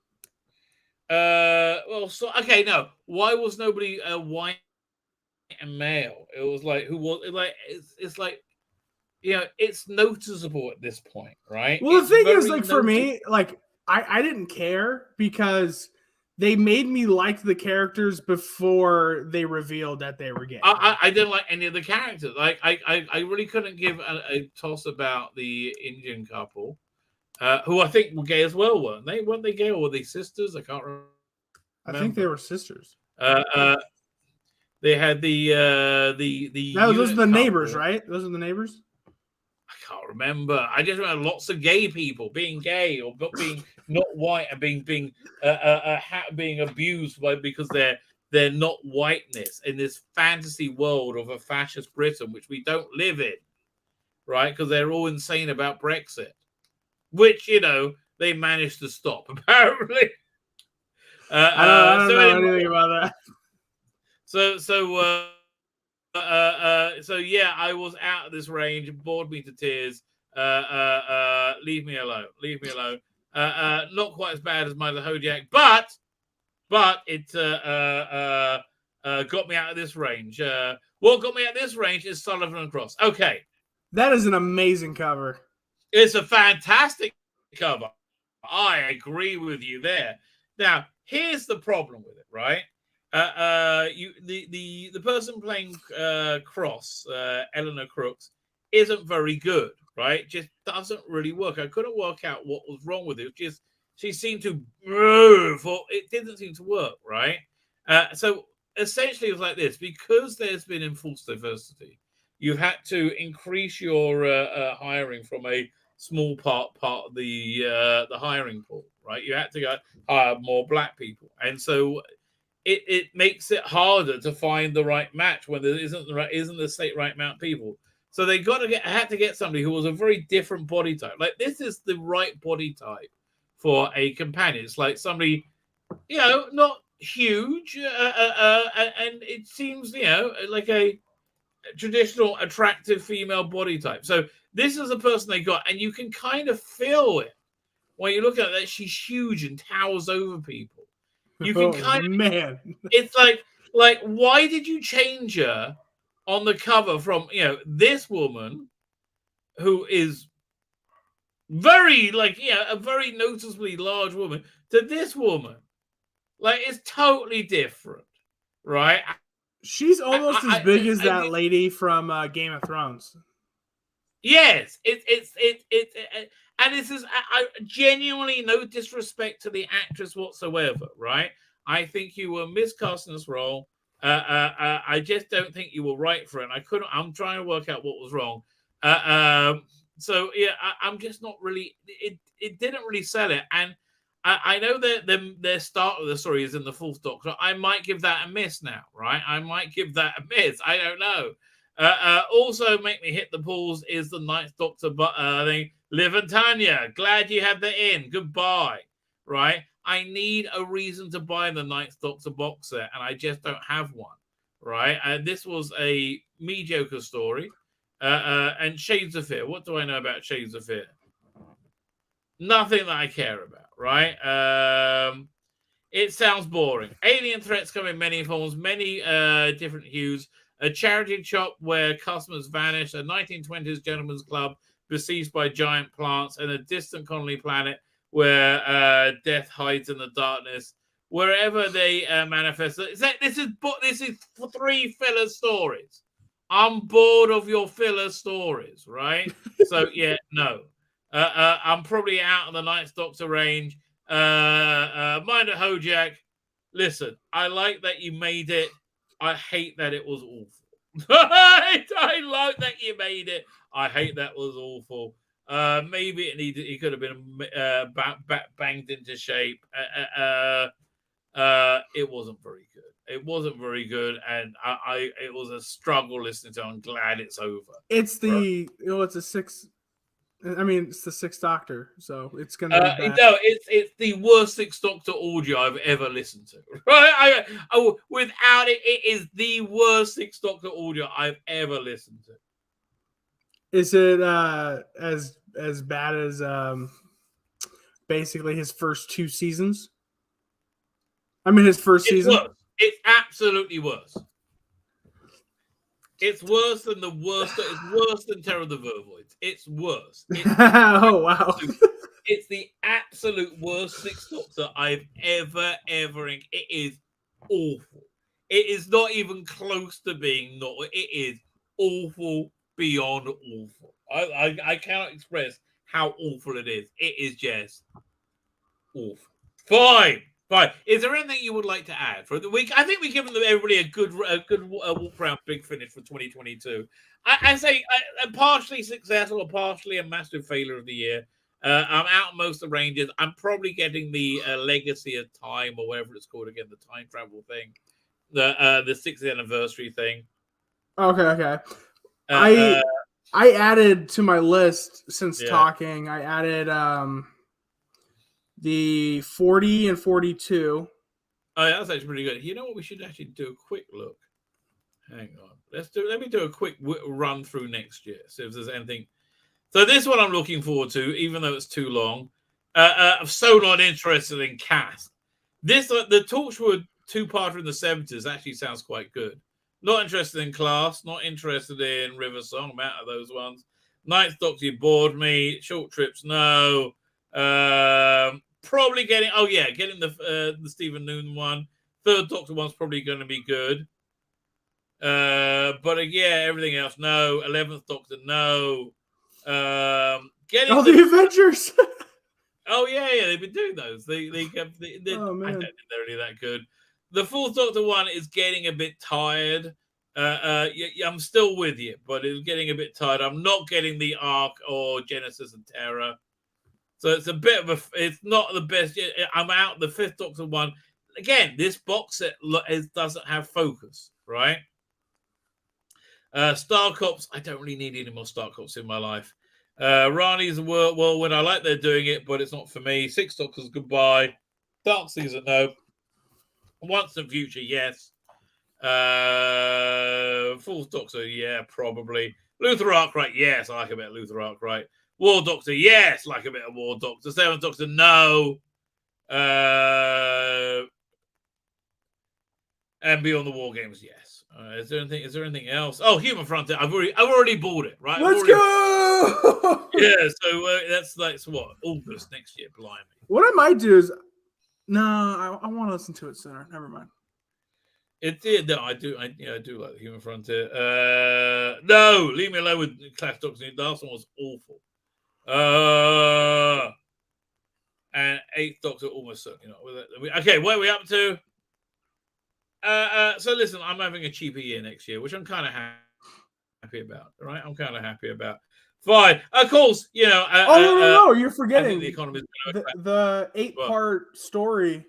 No. Why was nobody white and male? It was like who was like it's like it's noticeable at this point, right? Well, the thing is, like for me, like I didn't care because they made me like the characters before they revealed that they were gay. I didn't like any of the characters. Like I really couldn't give a toss about the Indian couple. Who I think were gay as well, weren't they? Weren't they gay or were they sisters? I can't remember. I think they were sisters. They had the those are the neighbors, right? Those are the neighbors. I can't remember. I just remember lots of gay people being gay or being not white and being abused because they're not whiteness in this fantasy world of a fascist Britain, which we don't live in, right? Because they're all insane about Brexit. Which they managed to stop apparently. I don't know anything about that. So yeah, I was out of this range, bored me to tears. Leave me alone. Not quite as bad as Minds of Hojak, but it got me out of this range. What got me out of this range is Sullivan and Cross. Okay. That is an amazing cover. It's a fantastic cover. I agree with you there. Now, here's the problem with it, right? The person playing Cross, Eleanor Crooks, isn't very good, right? Just doesn't really work. I couldn't work out what was wrong with it. Just she seemed to move, or it didn't seem to work, right? So essentially, it was like this: because there's been enforced diversity, you've had to increase your hiring from a small part of the hiring pool, right? You had to go hire more black people, and so it makes it harder to find the right match when there isn't the right amount of people. So they had to get somebody who was a very different body type. Like, this is the right body type for a companion. It's like somebody, not huge, and it seems, like a traditional attractive female body type. So this is the person they got, and you can kind of feel it when you look at that. She's huge and towers over people. You can man. It's like why did you change her on the cover from this woman who is very a very noticeably large woman to this woman? Like, it's totally different, right? She's almost as big as that lady from Game of Thrones. Yes, and this is genuinely no disrespect to the actress whatsoever, right? I think you were miscast in this role. I just don't think you were right for it. I'm trying to work out what was wrong. So yeah, I'm just not really. It didn't really sell it, and I know that their start of the story is in the Fourth Doctor. I might give that a miss now, right? I might give that a miss. I don't know. Also, make me hit the pools is the Ninth Doctor, but thing. Liv and Tanya, glad you had that in. Goodbye, right? I need a reason to buy the Ninth Doctor box set, and I just don't have one, right? This was a mediocre story. And Shades of Fear. What do I know about Shades of Fear? Nothing that I care about, right? It sounds boring. Alien threats come in many forms, many different hues. A charity shop where customers vanish, a 1920s gentleman's club besieged by giant plants, and a distant colony planet where death hides in the darkness. Wherever they manifest, this is 3 filler stories. I'm bored of your filler stories, right? So yeah, no. I'm probably out of the Ninth Doctor range. Mind at Hojak. Listen, I like that you made it. I hate that it was awful. I like that you made it. I hate that was awful. Maybe it could have been banged into shape. It wasn't very good. It wasn't very good, and it was a struggle listening to it. I'm glad it's over. It's it's a 6. I mean, it's the 6th Doctor, so it's gonna be bad. No, it's the worst 6th Doctor audio I've ever listened to. Right? Without it, it is the worst 6th Doctor audio I've ever listened to. Is it as bad as basically his first 2 seasons? I mean, his first season. Worse. It's absolutely worse. It's worse than the worst. It's worse than Terror of the Vervoids. It's worse. Oh, wow. It's the absolute worst 6th Doctor I've ever. It is awful. It is not even close to being not. It is awful beyond awful. I cannot express how awful it is. It is just awful. Fine. Is there anything you would like to add for the week? I think we've given everybody a good walk around big finish for 2022. I say a partially successful, or partially a massive failure of the year. I'm out most of the ranges. I'm probably getting the Legacy of Time, or whatever it's called again, the time travel thing, the 60th anniversary thing. Okay. I added to my list since talking. I added the 40 and 42. Oh, yeah, that's actually pretty good. You know what? We should actually do a quick look. Hang on. Let me do a quick run through next year. See if there's anything. So this one I'm looking forward to, even though it's too long. I'm so not interested in cast. The two-parter in the 70s actually sounds quite good. Not interested in Class, not interested in River Song. I'm out of those ones. Ninth Doctor bored me. Short Trips, no. Probably getting the Stephen Noon one. Third Doctor one's probably going to be good. But yeah, everything else, no. 11th Doctor, no. Getting the Avengers. Oh yeah, they've been doing those. They Oh, man. I don't think they're really that good. The Fourth Doctor one is getting a bit tired. I'm still with you, but it's getting a bit tired. I'm not getting the Ark or Genesis and Terror, so it's a bit of a. It's not the best. I'm out. The Fifth Doctor one again. This box set doesn't have focus, right? Star Cops. I don't really need any more Star Cops in my life. Rani's Whirlwind. I like they're doing it, but it's not for me. Six Doctors, goodbye. Dark Season, no. Once in Future, yes. Fourth Doctor, yeah, probably. Luther Arkwright, yes, I like a bit of Luther Arkwright. War Doctor, yes, like a bit of War Doctor. Seventh Doctor, no. And Beyond the War Games, yes. Is there anything else? Oh, Human Frontier. I've already bought it, right? Let's go. Yeah, so that's what, August next year. Blimey. What I might do is, I want to listen to it sooner. Never mind. It did. No, I do like the Human Frontier. No, leave me alone with Class Doctor. The last one was awful. And Eighth Doctor almost certainly not. Okay, what are we up to? So listen, I'm having a cheaper year next year, which I'm kind of happy about. Right, I'm kind of happy about. Fine, of course, no, you're forgetting the economy. The 8-part story.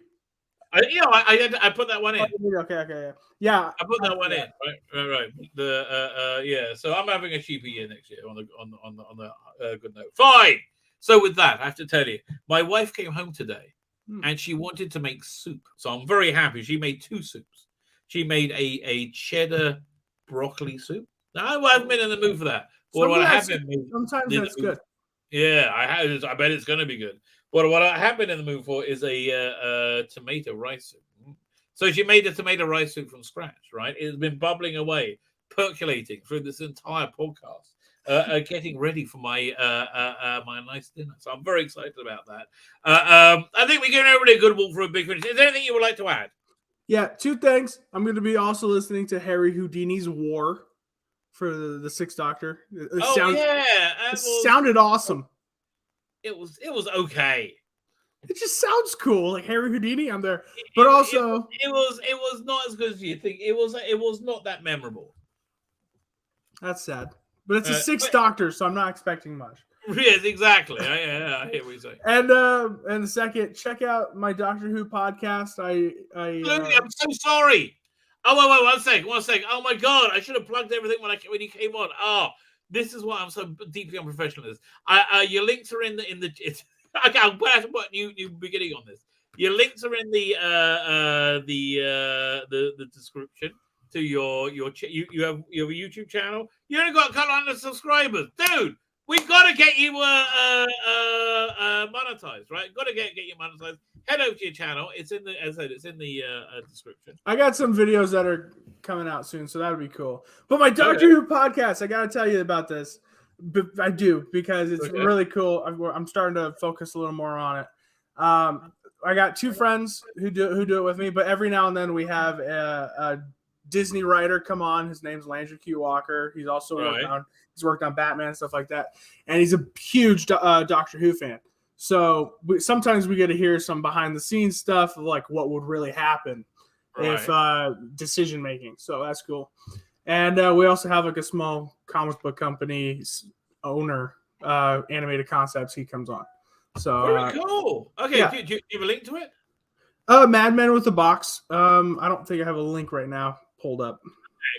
I put that one in. Okay, yeah. I put that one in. Right. The so I'm having a cheaper year next year on the good note. Fine. So with that, I have to tell you, my wife came home today. And she wanted to make soup. So I'm very happy. She made 2 soups. She made a cheddar broccoli soup. Now, I haven't been in the mood for that. Sometimes that's good. Yeah, I bet it's going to be good. But what I have been in the mood for is a tomato rice soup. So she made a tomato rice soup from scratch, right? It's been bubbling away, percolating through this entire podcast. Getting ready for my my nice dinner. So I'm very excited about that. I think we're getting a really good walk for a big finish. Is there anything you would like to add? Yeah, 2 things. I'm going to be also listening to Harry Houdini's War for the Sixth Doctor. It sounded awesome. It was okay. It just sounds cool, like Harry Houdini. I'm there, but also it was not as good as you think. It was not that memorable. That's sad. But it's a Sixth Doctor, so I'm not expecting much. Yes, exactly. I hear what you're saying. And the second, check out my Doctor Who podcast. I'm so sorry. Oh, wait, 1 second. Oh my God, I should have plugged everything when you came on. Oh, this is why I'm so deeply unprofessional. Your links are in the. Okay, I'll put new beginning on this. Your links are in the description. To you have a YouTube channel. You only got a couple hundred subscribers, dude. We've got to get you monetized, right? Got to get you monetized. Head over to your channel. It's in the description. I got some videos that are coming out soon, so that would be cool. But my Doctor Who podcast, I got to tell you about this. I do because it's really cool. I'm starting to focus a little more on it. I got 2 friends who do it with me, but every now and then we have a Disney writer come on. His name's Landry Q. Walker. He's also worked on Batman and stuff like that, and he's a huge Doctor Who fan. So sometimes we get to hear some behind the scenes stuff of like what would really happen if decision making. So that's cool. And we also have like a small comic book company owner, Animated Concepts. He comes on. So very cool. Okay, yeah. Do you have a link to it? Madman with the Box. I don't think I have a link right now pulled up.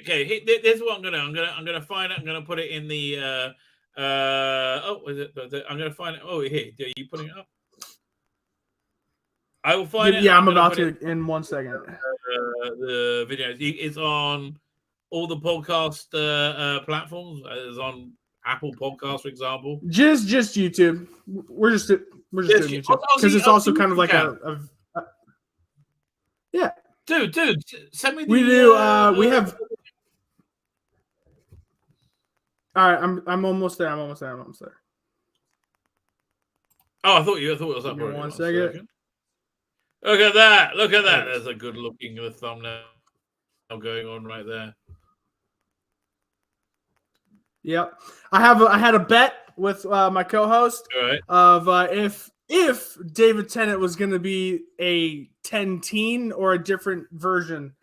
Okay, this is what I'm gonna find it. I'm gonna put it in the I'm gonna find it. Oh, here, are you putting it up? I will find it. Yeah, I'm about to in 1 second. The video is on all the podcast platforms. It's on Apple Podcasts, for example. Just YouTube. We're just doing YouTube because it's also kind of like a yeah. dude, send me. We do. We have. All right, I'm almost there. I'm almost there. Oh, I thought it was up. Give me Already. one second. Look at that! Look at that! There's a good looking thumbnail going on right there. Yep, I had a bet with my co-host of if David Tennant was going to be a 10-teen or a different version,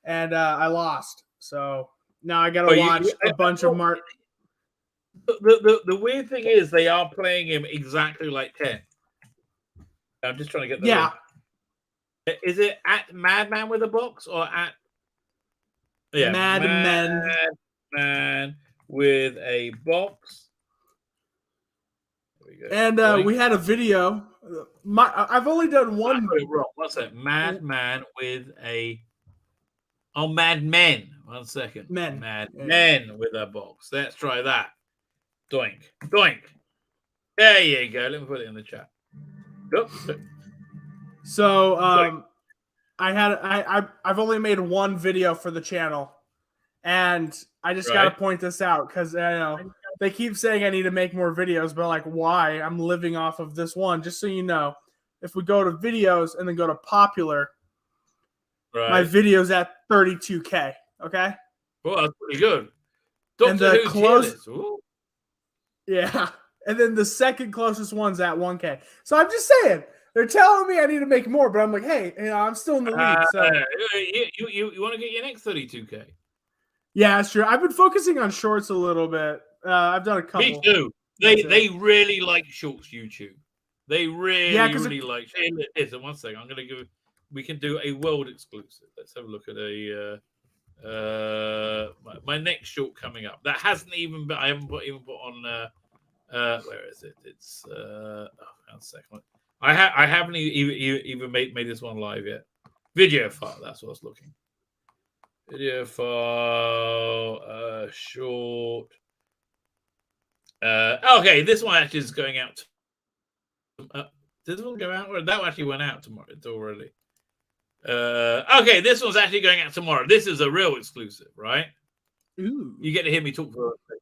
and I lost. So now I got to watch a bunch of Mark. The weird thing is they are playing him exactly like 10. I'm just trying to get the link. Is it at Madman with a box or at Madman with a box? There we go. And we had a video. I've only done one. What's that? Madman with a Madmen. 1 second. Madmen with a box. Let's try that. Doink. There you go. Let me put it in the chat. So I've only made one video for the channel, and I just got to point this out because they keep saying I need to make more videos, but like, why? I'm living off of this one. Just so you know, if we go to videos and then go to popular, my video's at 32K. Okay. Well, that's pretty good. And the close. Yeah, and then the second closest one's at 1K. So I'm just saying. They're telling me I need to make more, but I'm like, hey, I'm still in the lead. So you want to get your next 32K? Yeah, that's true. I've been focusing on shorts a little bit. I've done a couple. Me too. They really like shorts YouTube. They really like. Hey, listen, 1 second. I'm going to give. We can do a world exclusive. Let's have a look at my next short coming up. That hasn't even. I haven't even put on. Where is it? It's. 1 second. I haven't even made this one live yet. Video file, that's what I was looking. Video file, short. Okay, this one actually is going out. Did this one go out? That one actually went out tomorrow. It's already. Okay, this one's actually going out tomorrow. This is a real exclusive, right? Ooh. You get to hear me talk for a second.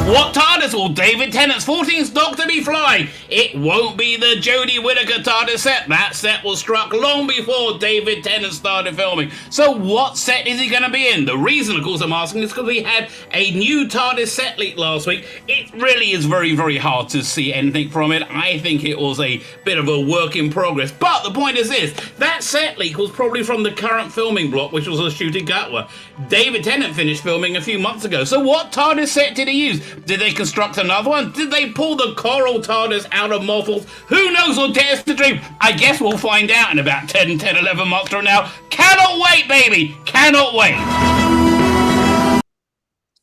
What TARDIS will David Tennant's 14th Doctor be flying? It won't be the Jodie Whittaker TARDIS set. That set was struck long before David Tennant started filming. So what set is he going to be in? The reason, of course, I'm asking is because we had a new TARDIS set leak last week. It really is very, very hard to see anything from it. I think it was a bit of a work in progress. But the point is this, that set leak was probably from the current filming block, which was a shoot in Gatwa. David Tennant finished filming a few months ago. So what TARDIS set did he use? Did they construct another one? Did they pull the coral TARDIS out of mothballs? Who knows or dares to dream? I guess we'll find out in about 11 months from now. Cannot wait, baby! Cannot wait!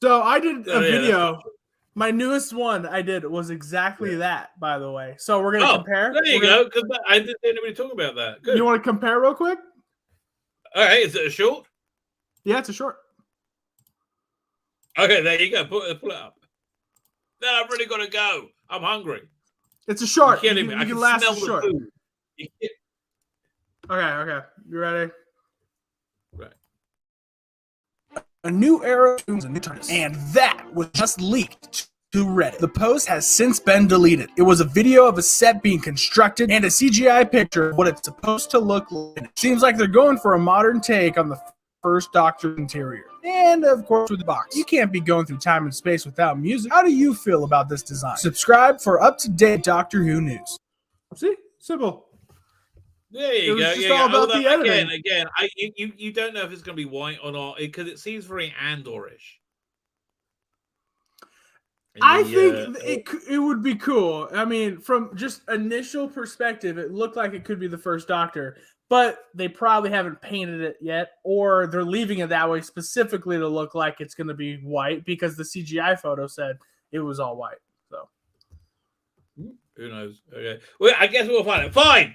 So I did a video. My newest one I did was exactly that, by the way. So we're going to compare. There you go. Because I didn't hear anybody talk about that. Good. You want to compare real quick? All right. Is it a short? Yeah, it's a short. Okay, there you go. Pull it up. Then I've really got to go. I'm hungry. It's a short. You can last smell a the short. food. Okay. You ready? Right. A new era tunes a new TARDIS, and that was just leaked to Reddit. The post has since been deleted. It was a video of a set being constructed and a CGI picture of what it's supposed to look like. It seems like they're going for a modern take on the first Doctor interior. And of course with the box. You can't be going through time and space without music. How do you feel about this design? Subscribe for up-to-date Doctor Who news. See? Simple. There you go. Just all about the editing. Again, you don't know if it's going to be white or not because it seems very Andorish. I think it would be cool. I mean, from just initial perspective, it looked like it could be the first Doctor, but they probably haven't painted it yet, or they're leaving it that way specifically to look like it's going to be white because the CGI photo said it was all white. So who knows? Okay, well, I guess we'll find it. Fine.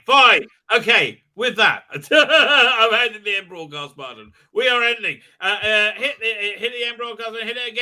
Okay, with that, I'm hitting the end broadcast button. We are ending. Hit the end broadcast and hit it again.